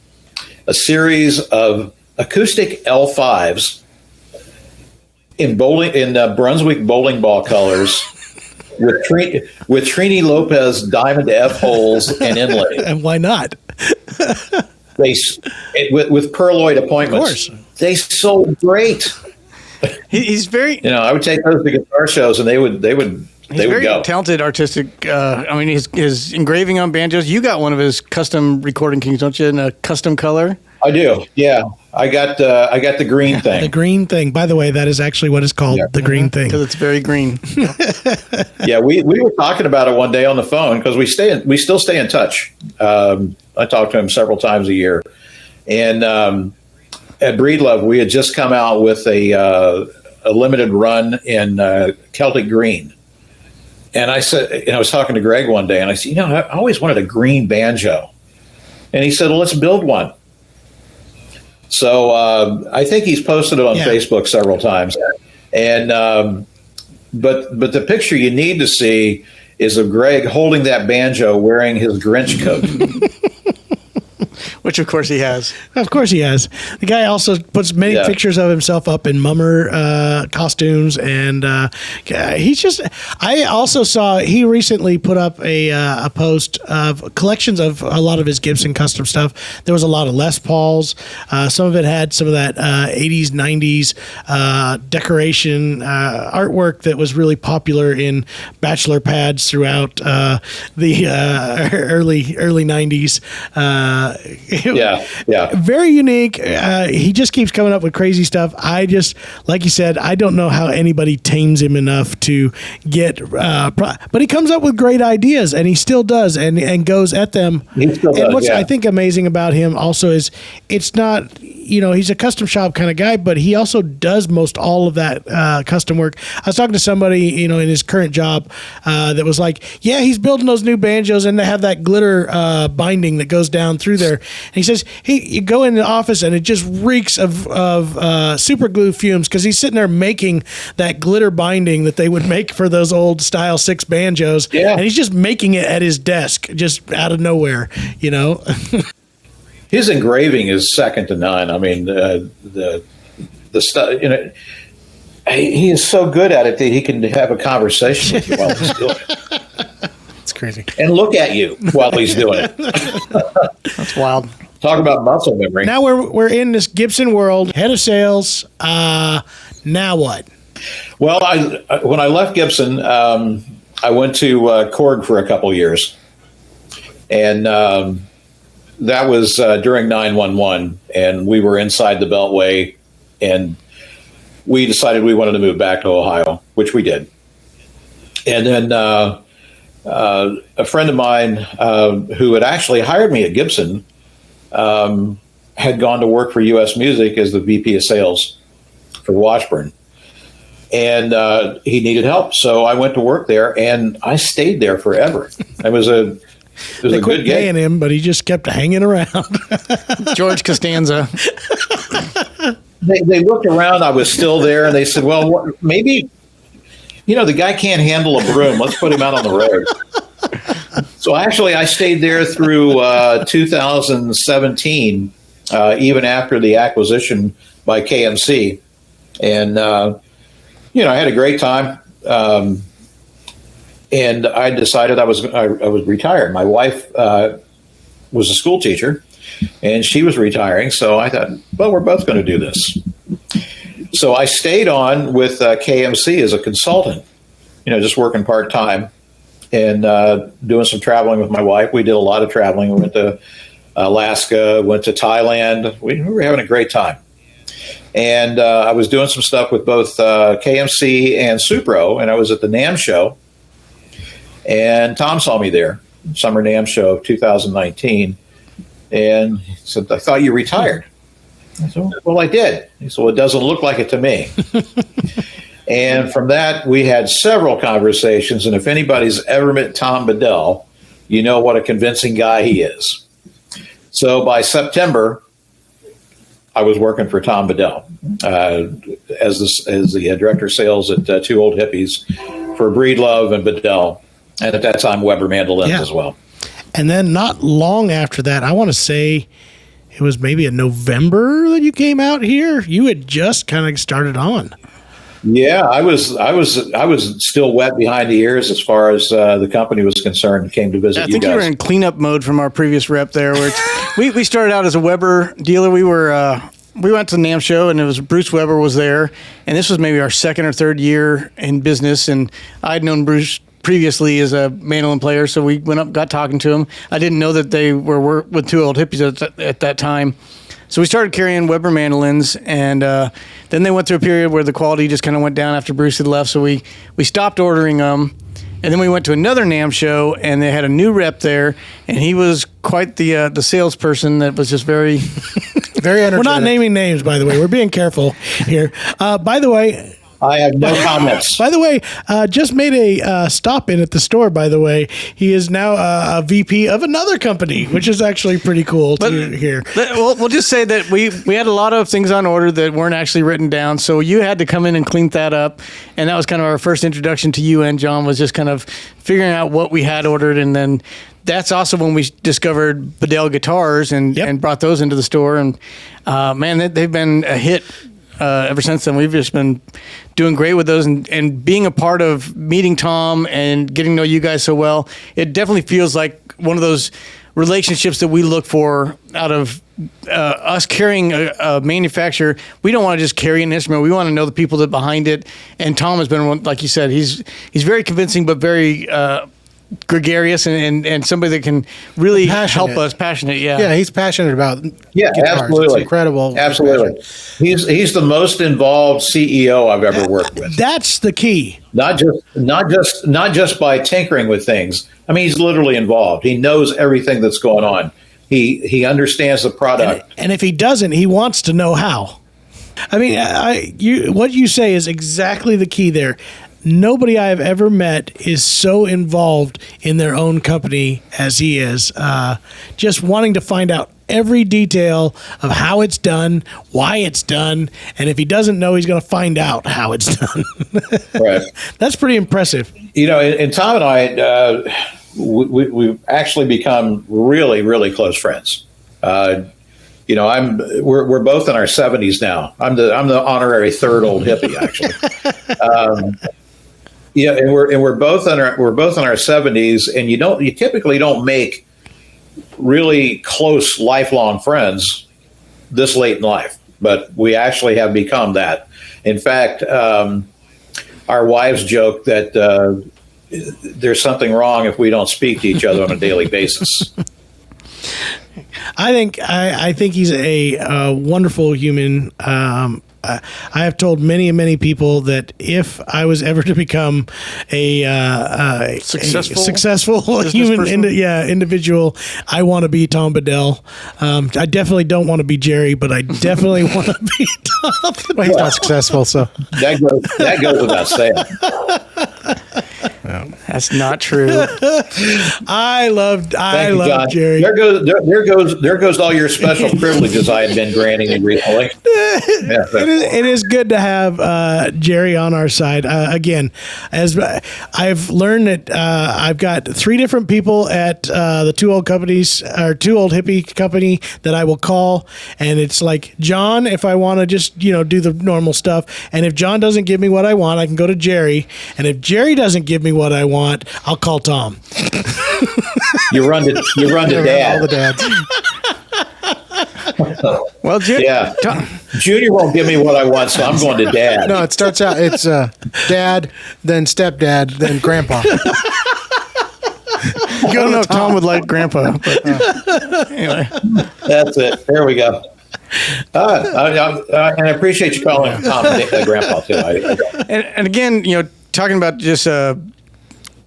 series of acoustic L5s in Brunswick bowling ball colors with Trini Lopez diamond F holes and inlay. And why not? With pearloid appointments. Of course. They sold great. He's very. I would take those to guitar shows, and they would very go. Talented, artistic. His engraving on banjos. You got one of his custom recording kings, don't you? In a custom color. I do. Yeah, I got the green thing. The green thing. By the way, that is actually what it's called. The green thing. Because it's very green. Yeah, we were talking about it one day on the phone because we still stay in touch. I talk to him several times a year, and at Breedlove we had just come out with a limited run in Celtic green. And I said, I was talking to Greg one day, and I said, I always wanted a green banjo, and he said, well, let's build one. So I think he's posted it on Facebook several times, and but the picture you need to see is of Greg holding that banjo wearing his Grinch coat. Which, of course, he has. Of course he has. The guy also puts many pictures of himself up in mummer costumes, and he's just. I also saw he recently put up a post of collections of a lot of his Gibson custom stuff. There was a lot of Les Pauls. Some of it had some of that 80s, 90s decoration artwork that was really popular in bachelor pads throughout the early 90s. Very unique. He just keeps coming up with crazy stuff. I just, like you said, I don't know how anybody tames him enough to get, but he comes up with great ideas, and he still does, and goes at them. And what's I think amazing about him also is it's not, he's a custom shop kind of guy, but he also does most all of that custom work. I was talking to somebody, in his current job that was like, he's building those new banjos, and they have that glitter binding that goes down through there. And he says, you go in the office, and it just reeks of super glue fumes, because he's sitting there making that glitter binding that they would make for those old style 6 banjos. Yeah. And he's just making it at his desk, just out of nowhere, His engraving is second to none. I mean, the stuff, he is so good at it that he can have a conversation with you while he's doing it. It's crazy. And look at you while he's doing it. That's wild. Talk about muscle memory. Now we're in this Gibson world, head of sales. Now what? Well, when I left Gibson, I went to Korg for a couple years, and that was during 9/11, and we were inside the Beltway, and we decided we wanted to move back to Ohio, which we did. And then a friend of mine who had actually hired me at Gibson had gone to work for U.S. Music as the VP of sales for Washburn. And he needed help. So I went to work there, and I stayed there forever. It was a They quit paying him, but he just kept hanging around. George Costanza. They looked around. I was still there, and they said, well, maybe, the guy can't handle a broom. Let's put him out on the road. So actually, I stayed there through 2017, even after the acquisition by KMC. And, I had a great time. And I decided I was retired. My wife was a school teacher, and she was retiring. So I thought, well, we're both going to do this. So I stayed on with KMC as a consultant, just working part-time and doing some traveling with my wife. We did a lot of traveling. We went to Alaska, went to Thailand. We were having a great time. And I was doing some stuff with both KMC and Supro, and I was at the NAMM show. And Tom saw me there, Summer NAMM show of 2019. And he said, I thought you retired. I said, well, I did. He said, well, it doesn't look like it to me. And from that, we had several conversations. And if anybody's ever met Tom Bedell, you know what a convincing guy he is. So by September, I was working for Tom Bedell as the director of sales at Two Old Hippies for Breedlove and Bedell. And at that time, Weber mandolins as well. And then not long after that, I want to say it was maybe in November that you came out here. You had just kind of started on. Yeah, I was still wet behind the ears as far as the company was concerned. Came to visit you guys. I think you were in cleanup mode from our previous rep there. Where we started out as a Weber dealer. We went to the NAMM show, and it was Bruce Weber was there, and this was maybe our second or third year in business. And I'd known Bruce previously as a mandolin player, so we went up, got talking to him. I didn't know that they were with Two Old Hippies at that time. So we started carrying Weber mandolins, and then they went through a period where the quality just kind of went down after Bruce had left, so we stopped ordering them. And then we went to another NAMM show, and they had a new rep there, and he was quite the salesperson that was just very, very energetic. We're not naming names, by the way. We're being careful here. By the way, I have no comments. By the way, just made a stop in at the store. By the way, he is now a VP of another company, which is actually pretty cool to hear. We'll just say that we had a lot of things on order that weren't actually written down, so you had to come in and clean that up, and that was kind of our first introduction to you and John, was just kind of figuring out what we had ordered, and then that's also when we discovered Bedell Guitars and brought those into the store, and man, they've been a hit. Ever since then, we've just been doing great with those, and being a part of meeting Tom and getting to know you guys so well, it definitely feels like one of those relationships that we look for out of us carrying a manufacturer. We don't want to just carry an instrument. We want to know the people that behind it. And Tom has been one, like you said, he's very convincing, but very gregarious and somebody that can really help us. Passionate, Yeah, he's passionate about guitars. Absolutely. It's incredible. Absolutely. He's the most involved CEO I've ever worked with. That's the key. Not just by tinkering with things. I mean, he's literally involved. He knows everything that's going on. He understands the product. And if he doesn't, he wants to know how. I mean, what you say is exactly the key there. Nobody I have ever met is so involved in their own company as he is, just wanting to find out every detail of how it's done, why it's done, and if he doesn't know, he's going to find out how it's done. Right. That's pretty impressive. You know, and Tom and I, we've actually become really, really close friends. You know, we're both in our 70s now. I'm the honorary third old hippie, actually. Yeah, and we're both in our 70s, and you typically don't make really close lifelong friends this late in life, but we actually have become that. In fact, our wives joke that there's something wrong if we don't speak to each other on a daily basis. I think he's a wonderful human. I have told many people that if I was ever to become a successful human individual, I want to be Tom Bedell. I definitely don't want to be Jerry, but I definitely want to be Tom. Well, he's not successful, so that goes without saying. That's not true. I love Jerry. There goes all your special privileges I had been granting you recently. It is good to have Jerry on our side. Again, as I've learned that I've got 3 different people at the Two Old Hippie company that I will call, and it's like John if I want to just do the normal stuff, and if John doesn't give me what I want, I can go to Jerry, and if Jerry doesn't give me what I want, I'll call Tom. You run to Dad. All the dads. Well, Junior won't give me what I want, so I'm going to Dad. No, it starts out, it's dad, then stepdad, then grandpa. I don't know if Tom would like grandpa, but anyway. That's it. There we go. And I appreciate you calling him Tom grandpa, too. And again, talking about just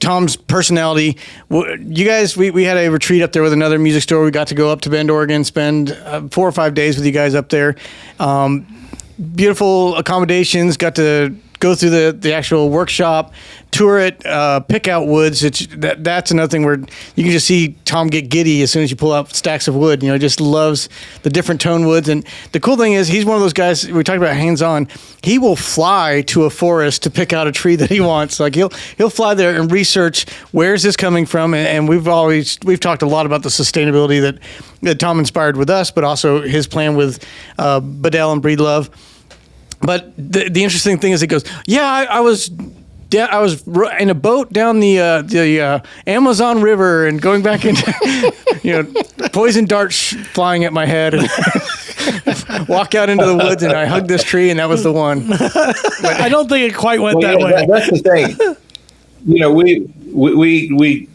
Tom's personality, you guys, we had a retreat up there with another music store. We got to go up to Bend, Oregon, spend 4 or 5 days with you guys up there. Beautiful accommodations, got to go through the actual workshop, tour it, pick out woods. That's another thing where you can just see Tom get giddy as soon as you pull out stacks of wood. Just loves the different tone woods. And the cool thing is he's one of those guys, we talked about hands-on. He will fly to a forest to pick out a tree that he wants. Like he'll fly there and research where's this coming from. And we've talked a lot about the sustainability that Tom inspired with us, but also his plan with Bedell and Breedlove. But the interesting thing is it goes, I was in a boat down the Amazon River and going back into, poison darts flying at my head, and walk out into the woods and I hugged this tree and that was the one. I don't think it quite went that way. That's the thing. We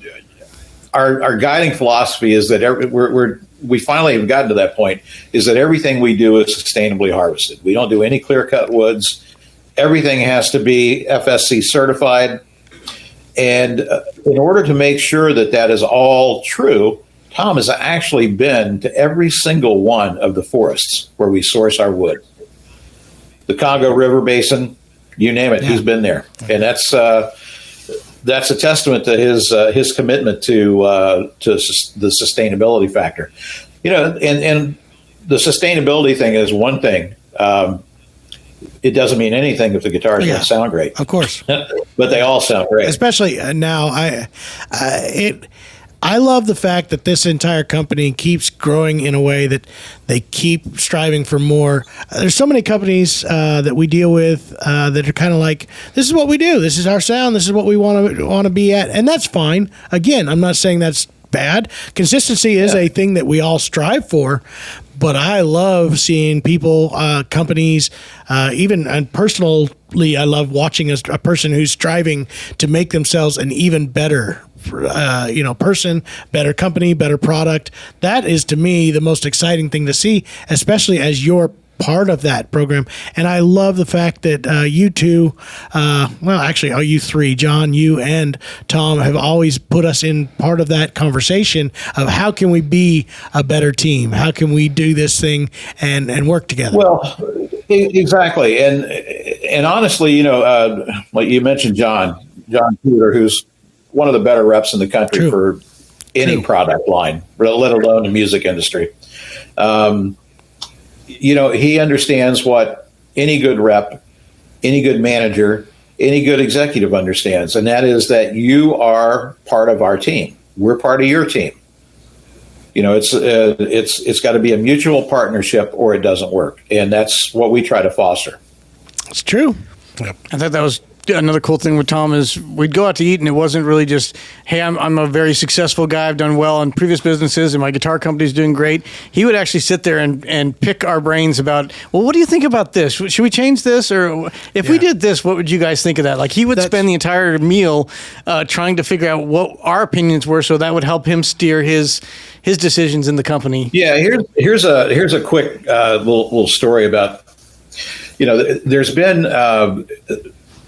our guiding philosophy is that we finally have gotten to that point, is that everything we do is sustainably harvested. We don't do any clear-cut woods. Everything has to be FSC certified. And in order to make sure that is all true, Tom has actually been to every single one of the forests where we source our wood. The Congo River Basin, you name it, he's been there, and that's a testament to his commitment to the sustainability factor. And the sustainability thing is one thing. It doesn't mean anything if the guitars don't sound great. Of course. But they all sound great. Especially now, I love the fact that this entire company keeps growing in a way that they keep striving for more. There's so many companies that we deal with that are kind of like, this is what we do. This is our sound. This is what we want to be at. And that's fine. Again, I'm not saying that's bad. Consistency is a thing that we all strive for. But I love seeing people, companies, and personally, I love watching a person who's striving to make themselves an even better, person, better company, better product. That is, to me, the most exciting thing to see, especially as you're part of that program. And I love the fact that you two, you three, John, you and Tom, have always put us in part of that conversation of how can we be a better team? How can we do this thing and work together? Well, exactly. And honestly, like you mentioned, John Cooter, who's one of the better reps in the country for any product line, let alone the music industry. He understands what any good rep, any good manager, any good executive understands, and that is that you are part of our team. We're part of your team. It's got to be a mutual partnership, or it doesn't work, and that's what we try to foster. It's true. I thought that was another cool thing with Tom is we'd go out to eat, and it wasn't really just, hey, I'm a very successful guy. I've done well in previous businesses, and my guitar company's doing great. He would actually sit there and pick our brains about, well, what do you think about this? Should we change this? Or if we did this, what would you guys think of that? Like, he would spend the entire meal trying to figure out what our opinions were, so that would help him steer his decisions in the company. Yeah, here's a quick little story about, there's been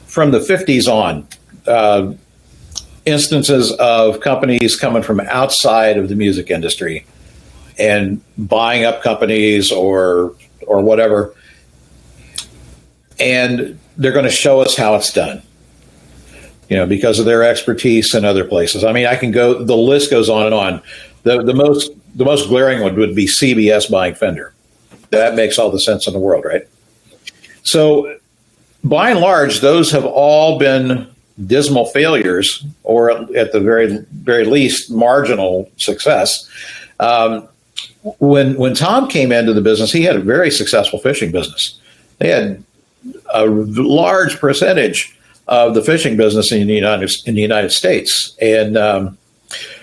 from the 50s on, instances of companies coming from outside of the music industry and buying up companies or whatever, and they're going to show us how it's done, because of their expertise in other places. I mean, the list goes on and on. The most glaring one would be CBS buying Fender. That makes all the sense in the world, right? So, by and large, those have all been dismal failures, or at the very, very least, marginal success. When Tom came into the business, he had a very successful fishing business. They had a large percentage of the fishing business in the United States, and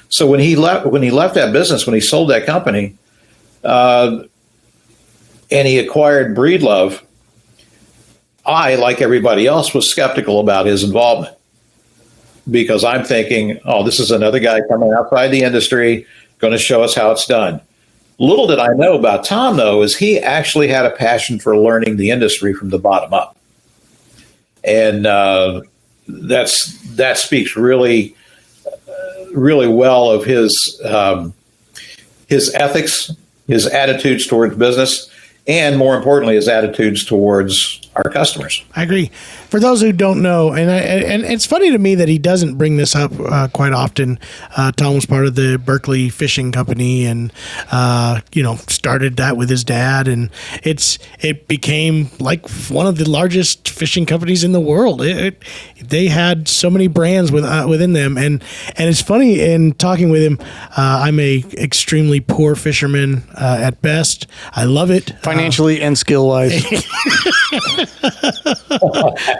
so when he left that business, when he sold that company, and he acquired Breedlove, I, like everybody else, was skeptical about his involvement, because I'm thinking, oh, this is another guy coming outside the industry, going to show us how it's done. Little did I know about Tom, though, is he actually had a passion for learning the industry from the bottom up. And that speaks really, really well of his ethics, his attitudes towards business, and more importantly, his attitudes towards our customers. I agree. For those who don't know, and it's funny to me that he doesn't bring this up quite often. Tom was part of the Berkeley Fishing Company, and started that with his dad, and it became like one of the largest fishing companies in the world. They had so many brands within them, and it's funny in talking with him. I'm a extremely poor fisherman at best. I love it financially and skill wise.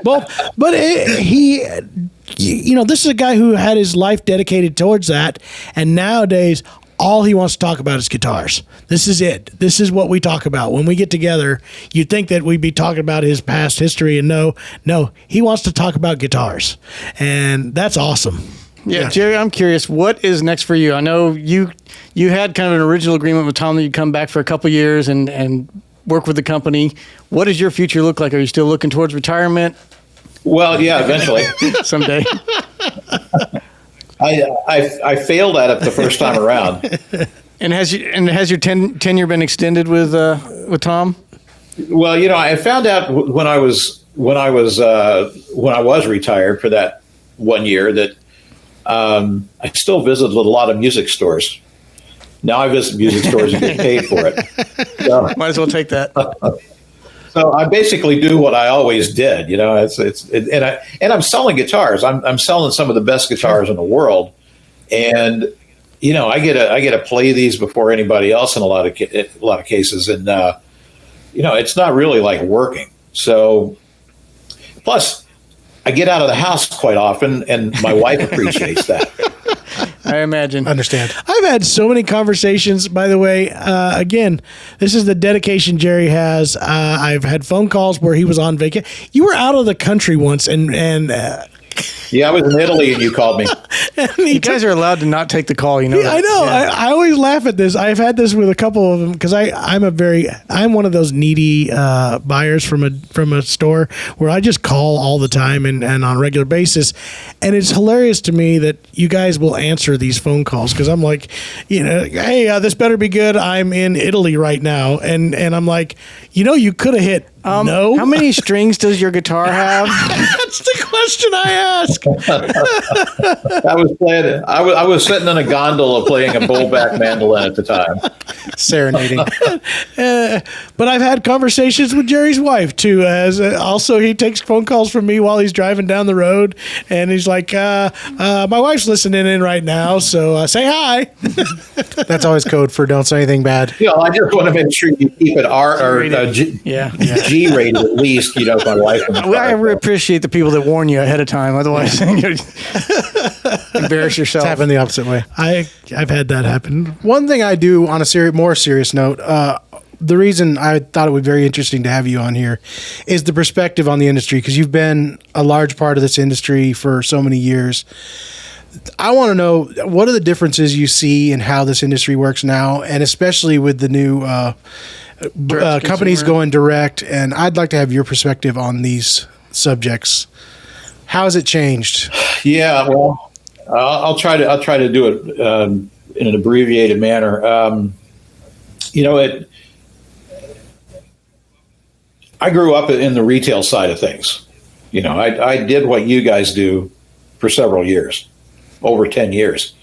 Both, but this is a guy who had his life dedicated towards that, and nowadays all he wants to talk about is guitars. This is it. This is what we talk about when we get together. You'd think that we'd be talking about his past history, and no, he wants to talk about guitars, and that's awesome. Yeah, Jerry, I'm curious, what is next for you? I know you had kind of an original agreement with Tom that you'd come back for a couple years and work with the company. What does your future look like? Are you still looking towards retirement? Well, yeah, eventually. Someday. I failed at it the first time around. And has your tenure been extended with Tom? Well, I found out when I was when I was retired for that 1 year that I still visited a lot of music stores. Now I visit music stores and get paid for it. So, Might as well take that. so I basically do what I always did. You know, and I'm selling guitars. I'm selling some of the best guitars in the world, and you know, I get to play these before anybody else in a lot of cases, and you know, it's not really like working. So, plus, I get out of the house quite often, and my wife appreciates that. I imagine. Understand. I've had so many conversations, by the way. Again, this is the dedication Jerry has. I've had phone calls where he was on vacation. You were out of the country once, and Yeah, I was in Italy, and you called me. You guys are allowed to not take the call, you know. I know. Yeah. I always laugh at this. I've had this with a couple of them because I'm one of those needy buyers from a store where I just call all the time and on a regular basis, and it's hilarious to me that you guys will answer these phone calls because I'm like, you know, hey, this better be good. I'm in Italy right now, and I'm like, you know, you could have hit. No. How many strings does your guitar have? That's the question I ask. I was sitting in a gondola playing a bullback mandolin at the time. Serenading. But I've had conversations with Jerry's wife too. As also, he takes phone calls from me while he's driving down the road, and he's like, "My wife's listening in right now, so say hi." That's always code for don't say anything bad. You know, I just want to make sure you keep it G rated at least. You know, my wife. I appreciate the people that warn you ahead of time. Otherwise, you embarrass yourself. It's happened the opposite way. I've had that happen. One thing I do on a more serious note, the reason I thought it would be very interesting to have you on here is the perspective on the industry, because you've been a large part of this industry for so many years. I want to know, what are the differences you see in how this industry works now, and especially with the new companies going direct, and I'd like to have your perspective on these subjects. How has it changed? Yeah, well, I'll try to do it in an abbreviated manner. You know, I grew up in the retail side of things. You know, I did what you guys do for several years, over 10 years.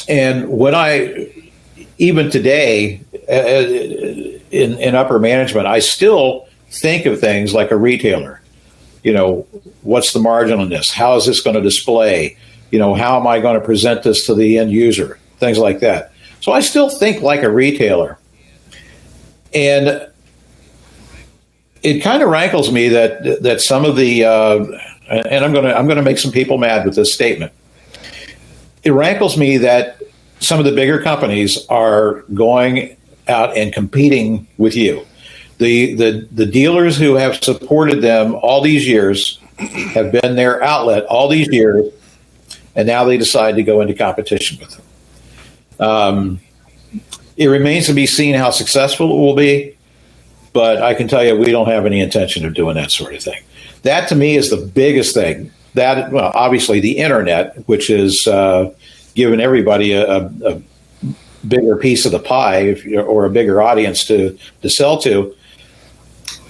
And when even today, in upper management, I still think of things like a retailer. You know, what's the margin on this? How is this going to display? You know, how am I going to present this to the end user? Things like that. So I still think like a retailer. And it kind of rankles me that some of the and I'm going to make some people mad with this statement. It rankles me that some of the bigger companies are going out and competing with you. The dealers who have supported them all these years have been their outlet all these years, and now they decide to go into competition with them. It remains to be seen how successful it will be, but I can tell you we don't have any intention of doing that sort of thing. That, to me, is the biggest thing. That, well, obviously the internet, which is giving everybody a bigger piece of the pie, or a bigger audience to sell to.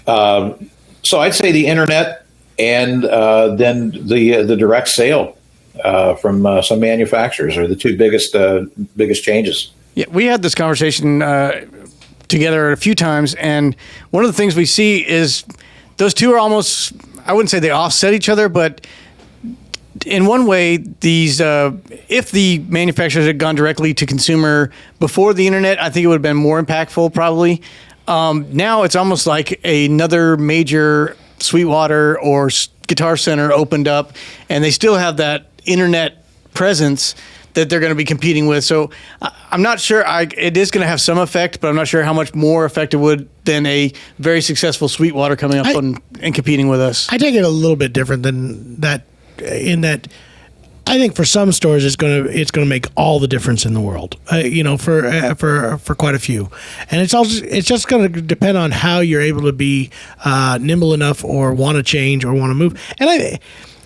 So I'd say the internet, and then the direct sale from some manufacturers are the two biggest changes. Yeah, we had this conversation together a few times, and one of the things we see is those two are almost, I wouldn't say they offset each other, but in one way, these if the manufacturers had gone directly to consumer before the internet, I think it would have been more impactful probably. Now it's almost like another major Sweetwater or Guitar Center opened up, and they still have that internet presence that they're going to be competing with. So I'm not sure. It is going to have some effect, but I'm not sure how much more effect it would than a very successful Sweetwater coming up and competing with us. I take it a little bit different than that, in that I think for some stores it's going to make all the difference in the world. You know, for quite a few, and it's just going to depend on how you're able to be nimble enough, or want to change, or want to move. And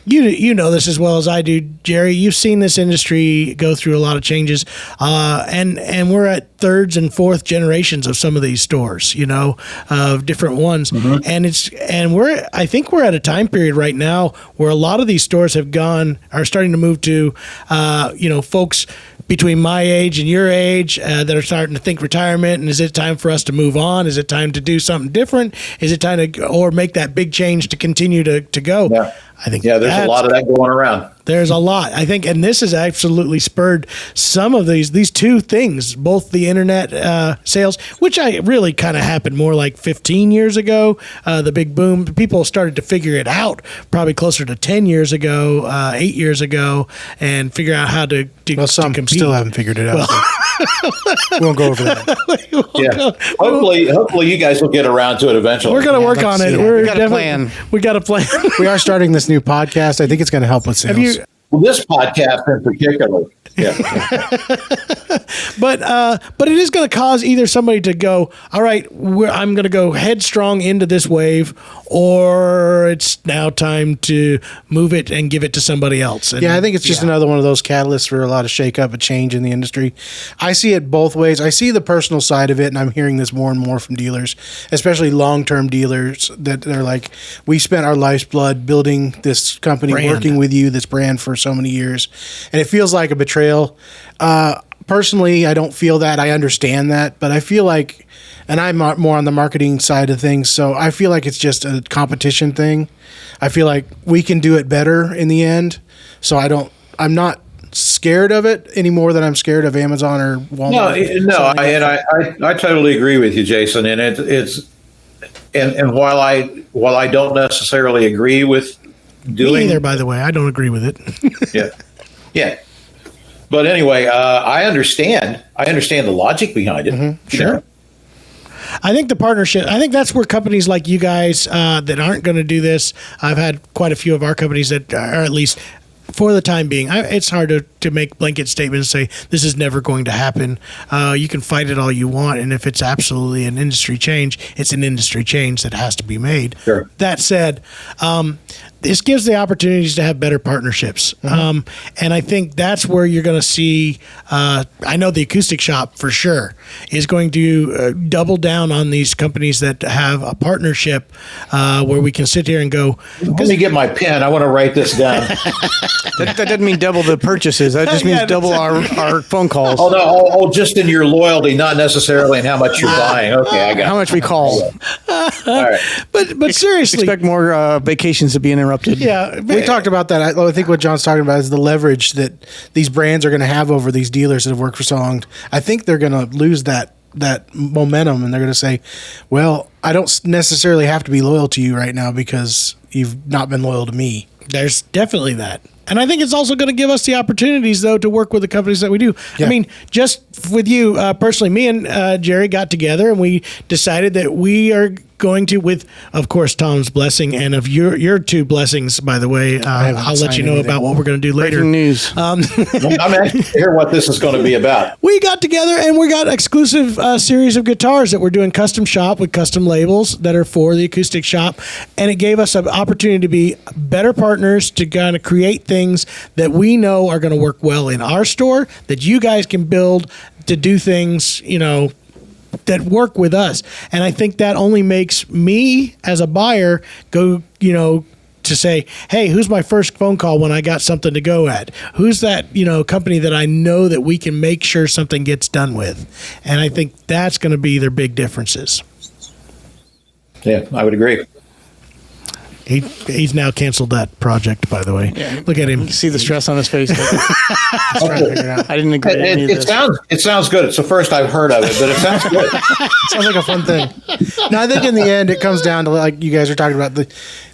you know this as well as I do, Jerry. You've seen this industry go through a lot of changes, and we're at thirds and fourth generations of some of these stores, of different ones, and I think we're at a time period right now where a lot of these stores are starting to move to, folks between my age and your age that are starting to think retirement, and is it time for us to move on? Is it time to do something different? Is it time to or make that big change to continue to go? Yeah. I think there's a lot of that going around. There's a lot, I think, and this has absolutely spurred some of these two things, both the internet sales, which I really kind of happened more like 15 years ago, the big boom. People started to figure it out probably closer to 10 years ago, 8 years ago, and figure out how to some compete. still haven't figured it out. We won't go over that. Hopefully you guys will get around to it eventually. We're going to work on it. We got a plan. We got a plan. We are starting this new podcast. I think it's going to help with sales. Well, this podcast in particular. Yeah. But it is going to cause either somebody to go, all right, I'm going to go headstrong into this wave, or it's now time to move it and give it to somebody else. And, I think it's just another one of those catalysts for a lot of shakeup, a change in the industry. I see it both ways. I see the personal side of it, and I'm hearing this more and more from dealers, especially long-term dealers, that they're like, we spent our life's blood building this company, working with you, this brand for so many years, and it feels like a betrayal. Personally, I don't feel that. I understand that, but I feel like, and I'm more on the marketing side of things, so I feel like it's just a competition thing. I feel like we can do it better in the end, so I'm not scared of it any more than I'm scared of Amazon or Walmart. I totally agree with you, Jason, and it's while I don't necessarily agree with doing me either, by the way, I don't agree with it. yeah. But anyway, I understand the logic behind it. Mm-hmm. Sure. I think the partnership, I think that's where companies like you guys that aren't going to do this, I've had quite a few of our companies that are at least for the time being. It's hard to make blanket statements and say this is never going to happen. You can fight it all you want, and if it's absolutely an industry change, it's an industry change that has to be made. Sure. That said, this gives the opportunities to have better partnerships. And I think that's where you're going to see, I know the Acoustic Shoppe for sure is going to double down on these companies that have a partnership where we can sit here and go. Let me get my pen. I want to write this down. That doesn't mean double the purchases. That just means double our phone calls. Oh, no. Oh, just in your loyalty, not necessarily in how much you're buying. Okay, I got how much we call. All right. But seriously. Expect more vacations to be interrupted. Yeah. We talked about that. I think what John's talking about is the leverage that these brands are going to have over these dealers that have worked for so long. I think they're going to lose that momentum, and they're going to say, well, I don't necessarily have to be loyal to you right now because you've not been loyal to me. There's definitely that. And I think it's also going to give us the opportunities, though, to work with the companies that we do. Yeah. I mean, just with you personally, me and Jerry got together and we decided that we are going to, with, of course, Tom's blessing and of your two blessings, by the way. I'll let you know about what we're going to do later. Breaking news. I'm anxious to hear what this is going to be about. We got together and we got exclusive series of guitars that we're doing custom shop with custom labels that are for the Acoustic Shoppe. And it gave us an opportunity to be better partners, to kind of create things that we know are going to work well in our store, that you guys can build to do things, that work with us. And I think that only makes me as a buyer go, to say, hey, who's my first phone call when I got something to go at? Who's that, company that I know that we can make sure something gets done with? And I think that's going to be their big differences. Yeah, I would agree. He's now canceled that project, by the way. Yeah. Look at him. You see the stress on his face. I didn't agree. It sounds good. It's the first I've heard of it, but it sounds good. Sounds like a fun thing. No, I think in the end it comes down to, like you guys are talking about, the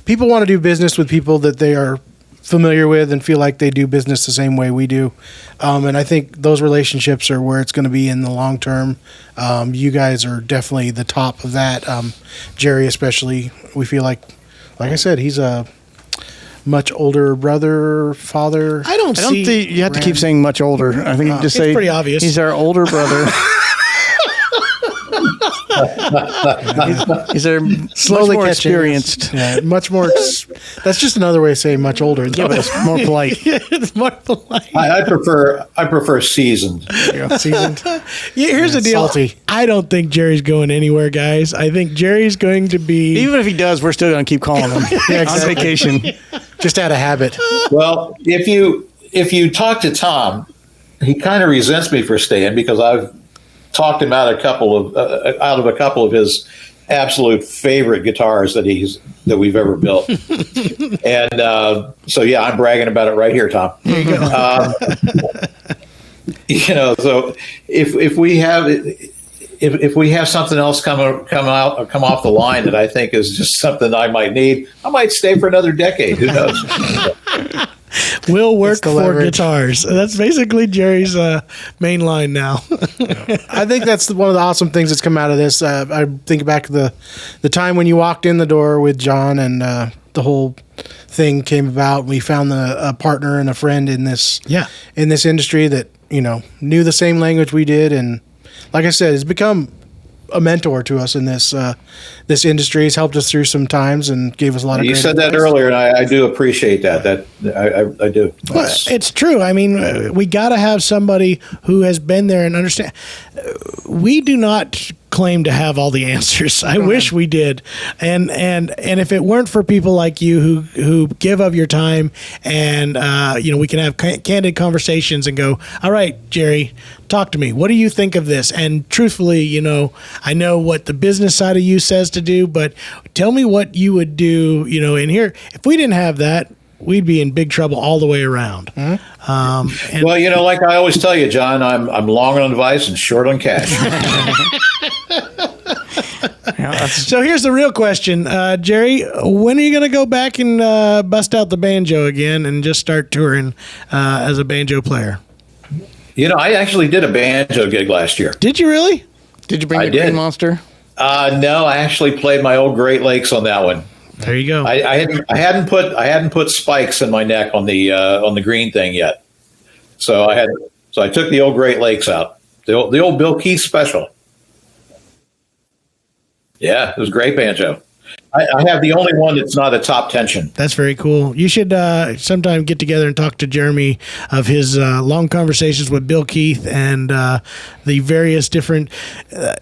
people want to do business with people that they are familiar with and feel like they do business the same way we do. And I think those relationships are where it's going to be in the long term. You guys are definitely the top of that. Jerry especially, we feel like I said, he's a much older brother, father. I don't think you have to keep saying much older. I think you just say it's pretty obvious. He's our older brother. He's our Slowly much more catching experienced. Yeah, much more That's just another way of saying much older. Yeah, but it's more polite. It's more polite. I prefer seasoned. Seasoned. Yeah, here's the deal. Salty. I don't think Jerry's going anywhere, guys. I think Jerry's going to be. Even if he does, we're still going to keep calling him on vacation. Just out of habit. Well, if you talk to Tom, he kind of resents me for staying because I've talked him out of a couple of his absolute favorite guitars that we've ever built. And so yeah, I'm bragging about it right here, Tom. There you go. So if we have something else come off the line that I think is just something I might need, I might stay for another decade. Who knows? Will work for leverage. guitars. That's basically Jerry's main line now. I think that's one of the awesome things that's come out of this. I think back to the time when you walked in the door with John and the whole thing came about. We found a partner and a friend in this industry that knew the same language we did, and like I said, has become a mentor to us in this industry. He's helped us through some times and gave us a lot of. You great said that advice. earlier, and I do appreciate that. I do. Well, it's true. I mean, we got to have somebody who has been there and understand. We do not claim to have all the answers. I wish we did. And if it weren't for people like you who give of your time and we can have candid conversations and go, all right, Jerry, talk to me. What do you think of this? And truthfully, I know what the business side of you says to do, but tell me what you would do, in here. If we didn't have that, we'd be in big trouble all the way around. Mm-hmm. Well, like I always tell you, John, I'm long on advice and short on cash. So here's the real question, Jerry. When are you going to go back and bust out the banjo again and just start touring as a banjo player? I actually did a banjo gig last year. Did you really? Did you bring the did. Green Monster? No, I actually played my old Great Lakes on that one. There you go. I hadn't put spikes in my neck on the green thing yet. So I took the old Great Lakes out. The old Bill Keith special. Yeah, it was a great banjo. I have the only one that's not a top tension. That's very cool. You should sometime get together and talk to Jeremy of his long conversations with Bill Keith and the various different.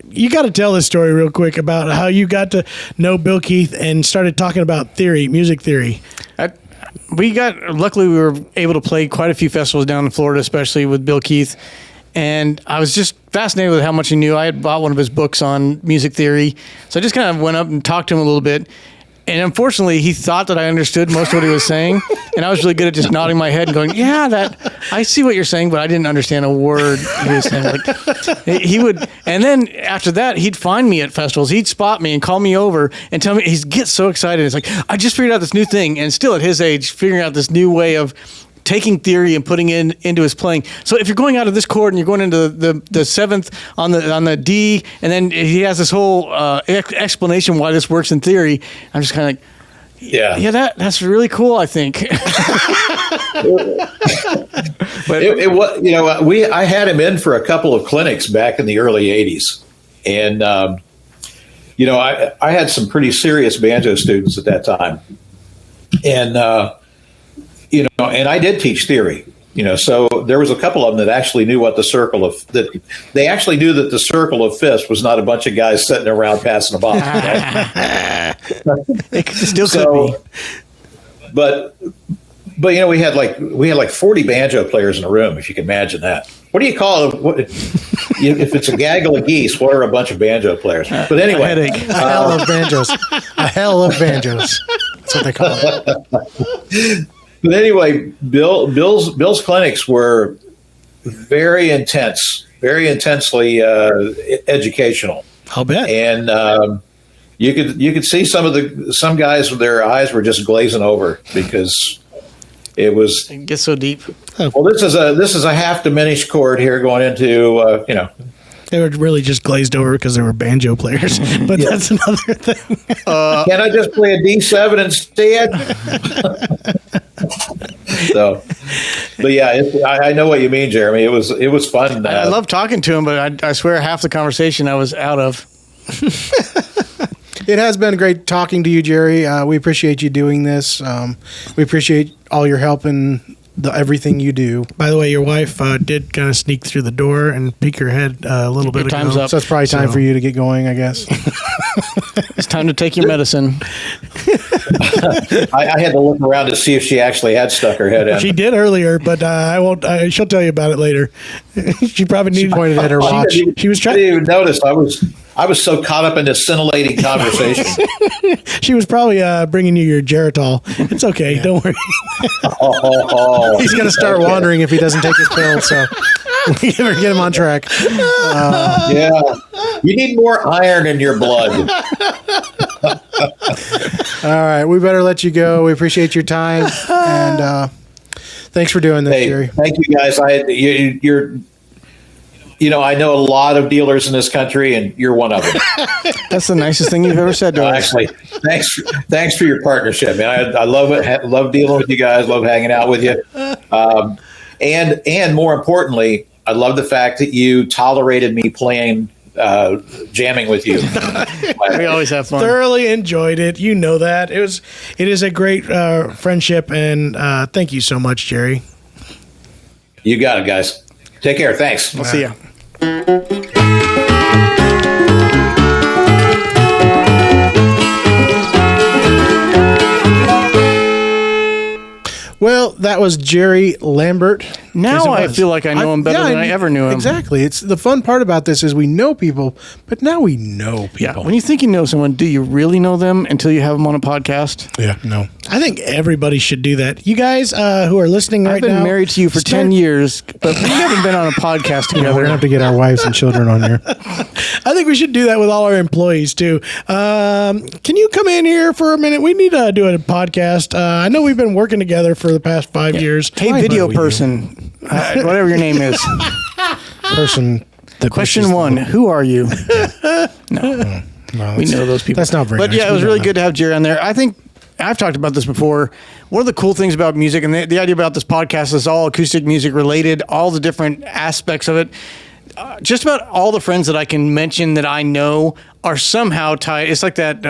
You got to tell this story real quick about how you got to know Bill Keith and started talking about music theory. Luckily, we were able to play quite a few festivals down in Florida, especially with Bill Keith. And I was just fascinated with how much he knew. I had bought one of his books on music theory. So I just kind of went up and talked to him a little bit. And unfortunately, he thought that I understood most of what he was saying. And I was really good at just nodding my head and going, yeah, I see what you're saying, but I didn't understand a word he was saying. He would, and then after that, he'd find me at festivals. He'd spot me and call me over and tell me, he'd get so excited. It's like, I just figured out this new thing. And still at his age, figuring out this new way of taking theory and putting it into his playing. So if you're going out of this chord and you're going into the seventh on the D, and then he has this whole explanation why this works in theory, I'm just kind of like, yeah, that's really cool, I think. But I had him in for a couple of clinics back in the early '80s, and I had some pretty serious banjo students at that time, and and I did teach theory, so there was a couple of them that actually knew what they actually knew that the circle of fifths was not a bunch of guys sitting around passing a ball. Right? It still could be. But we had like 40 banjo players in a room, if you can imagine that. What do you call it? If it's a gaggle of geese, what are a bunch of banjo players? But anyway, a hell of banjos. A hell of banjos. That's what they call it. But anyway, Bill's clinics were very intense, very intensely educational. I'll bet. And you could see some guys with their eyes were just glazing over because it gets so deep. Well, this is a half diminished chord here going into They were really just glazed over because they were banjo players, but that's another thing. Can I just play a D7 instead? So, but yeah, I know what you mean, Jeremy. It was fun. I love talking to him, but I swear half the conversation I was out of. It has been great talking to you, Jerry. We appreciate you doing this. We appreciate all your help in everything you do. By the way, your wife did kind of sneak through the door and peek her head a little bit Your time's ago. up. So it's probably time for you to get going, I guess. It's time to take your medicine. I had to look around to see if she actually had stuck her head in. She did earlier, but I won't. She'll tell you about it later. She probably needed. Pointed at her watch. She was I trying. didn't even notice. I was so caught up in this scintillating conversation. She was probably bringing you your Geritol. It's okay. Don't worry. He's going to start wandering if he doesn't take his pill, so we better get him on track. Yeah. You need more iron in your blood. All right, we better let you go. We appreciate your time, and thanks for doing this, Hey, Jerry. thank you guys. I know a lot of dealers in this country, and you're one of them. That's the nicest thing you've ever said to us. Actually, thanks for your partnership, man. I love it. Love dealing with you guys. Love hanging out with you. And more importantly, I love the fact that you tolerated me playing, jamming with you. We always have fun. Thoroughly enjoyed it. You know that it is a great friendship, and thank you so much, Jerry. You got it, guys. Take care. Thanks. We'll see ya. Well, that was Jerry Lambert. Now Yes, it I was. feel like I know him better than I ever knew him. Exactly. It's the fun part about this is we know people, but now we know people. Yeah. When you think you know someone, do you really know them until you have them on a podcast? Yeah, no. I think everybody should do that. You guys who are listening right I've been now, married to you for 10 years, but we haven't been on a podcast Yeah, we're together. going to have to get our wives and children on here. I think we should do that with all our employees too. Can you come in here for a minute? We need to do a podcast. I know we've been working together for the past 5 years. Hey, video person, whatever your name is. Person. that Question pushes one: the- Who are you? No, We know those people. That's not very But nice. yeah, it We was know really that. good to have Jerry on there. I think I've talked about this before. One of the cool things about music and the idea about this podcast is all acoustic music related, all the different aspects of it. Just about all the friends that I can mention that I know are somehow tied. It's like that,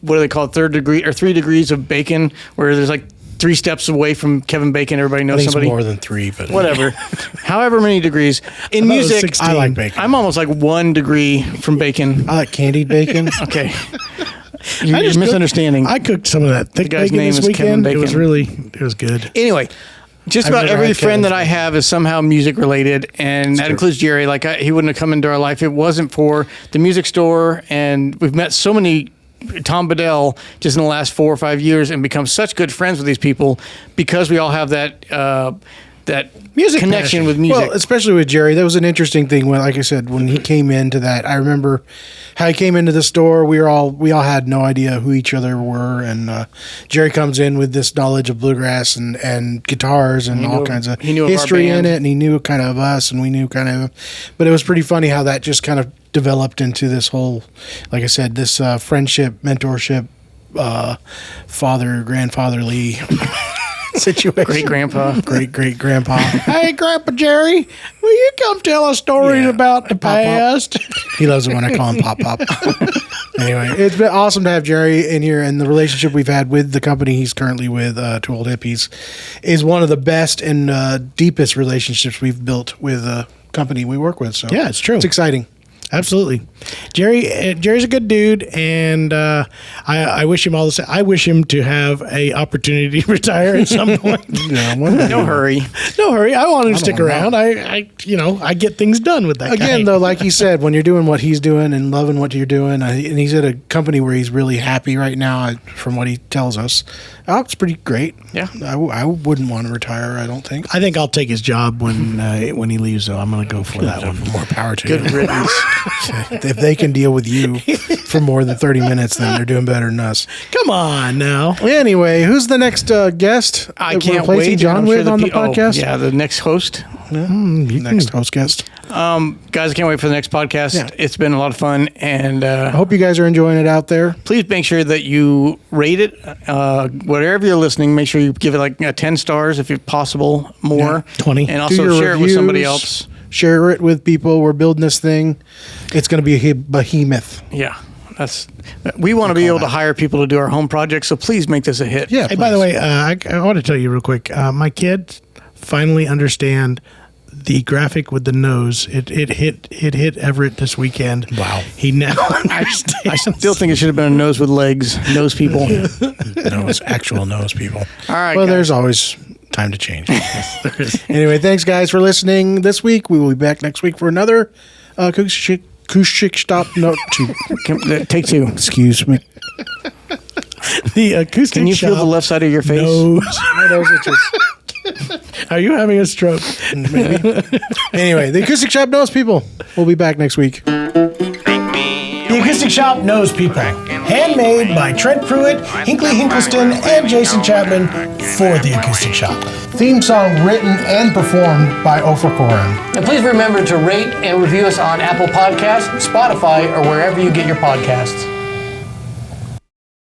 what do they call it? 3rd degree or 3 degrees of bacon, where there's like 3 steps away from Kevin Bacon. Everybody I knows think somebody. it's more than 3, but Whatever. However many degrees. In thought it was music, 16. I like bacon. I'm almost like 1 degree from bacon. I like candied bacon. Okay. You're I just misunderstanding. I cooked some of that thick guy's bacon name this is Kevin weekend. Bacon. It was good. Anyway, just I've about never every had friend that Kevin's I have is somehow music related, and that includes Jerry. Like he wouldn't have come into our life if it wasn't for the music store, and we've met so many. Tom Bedell just in the last 4 or 5 years and become such good friends with these people because we all have that Music connection passion. with music. Well, especially with Jerry, that was an interesting thing. When, like I said, when he came into that, I remember how he came into the store. We all had no idea who each other were, and Jerry comes in with this knowledge of bluegrass and guitars and all kinds of he knew of our history in band. it, and he knew kind of us, and we knew kind of. But it was pretty funny how that just kind of developed into this whole, like I said, this friendship, mentorship, grandfatherly situation. Great grandpa. Great grandpa. Hey, Grandpa Jerry, will you come tell us stories Yeah. about the past? He loves it when I call him Pop Pop. Anyway, it's been awesome to have Jerry in here, and the relationship we've had with the company he's currently with, Two Old Hippies, is one of the best and deepest relationships we've built with a company we work with. So Yeah, it's true. It's exciting. Absolutely. Jerry's a good dude, and I wish him all the same. I wish him to have a opportunity to retire at some point. Yeah, one day. No hurry. No hurry. I want him to stick want around. I get things done with that Again, guy. though, like he said, when you're doing what he's doing and loving what you're doing, and he's at a company where he's really happy right now, from what he tells us, it's pretty great. Yeah. I wouldn't want to retire, I don't think. I think I'll take his job when he leaves, though. I'm going to go for that one. More power to Good you. riddance. If they can deal with you for more than 30 minutes, then they're doing better than us. Come on now. Anyway, who's the next guest? I that we're can't replacing wait. John I'm sure with on the oh, podcast? yeah, the next host. Next host guest. Guys, I can't wait for the next podcast. Yeah. It's been a lot of fun, and I hope you guys are enjoying it out there. please make sure that you rate it. Wherever you're listening, make sure you give it like 10 stars if possible, more. 20. And Do also your share it with somebody reviews, else. Share it with people. We're building this thing. It's going to be a behemoth. Yeah. We want to be able to hire people to do our home projects, so please make this a hit. Yeah. Hey, by the way, I want to tell you real quick. My kids finally understand the graphic with the nose. It hit Everett this weekend. Wow. He now understands. I still think it should have been a nose with legs. Nose people. Actual nose people. All right. Well, guys. there's always time to change. Anyway, thanks guys for listening this week. We will be back next week for another Acoustic Shoppe Note. Take two. Excuse me. The Acoustic Can you feel the Shoppe left side of your face? Knows. My nose itches. Are you having a stroke? Maybe. Anyway, the Acoustic Shoppe Knows People. We'll be back next week. The Acoustic Shoppe Knows People. Handmade by Trent Pruitt, Hinkley Hinkleston, and Jason Chapman for the Acoustic Shoppe. Theme song written and performed by Ofer Koren. And please remember to rate and review us on Apple Podcasts, Spotify, or wherever you get your podcasts.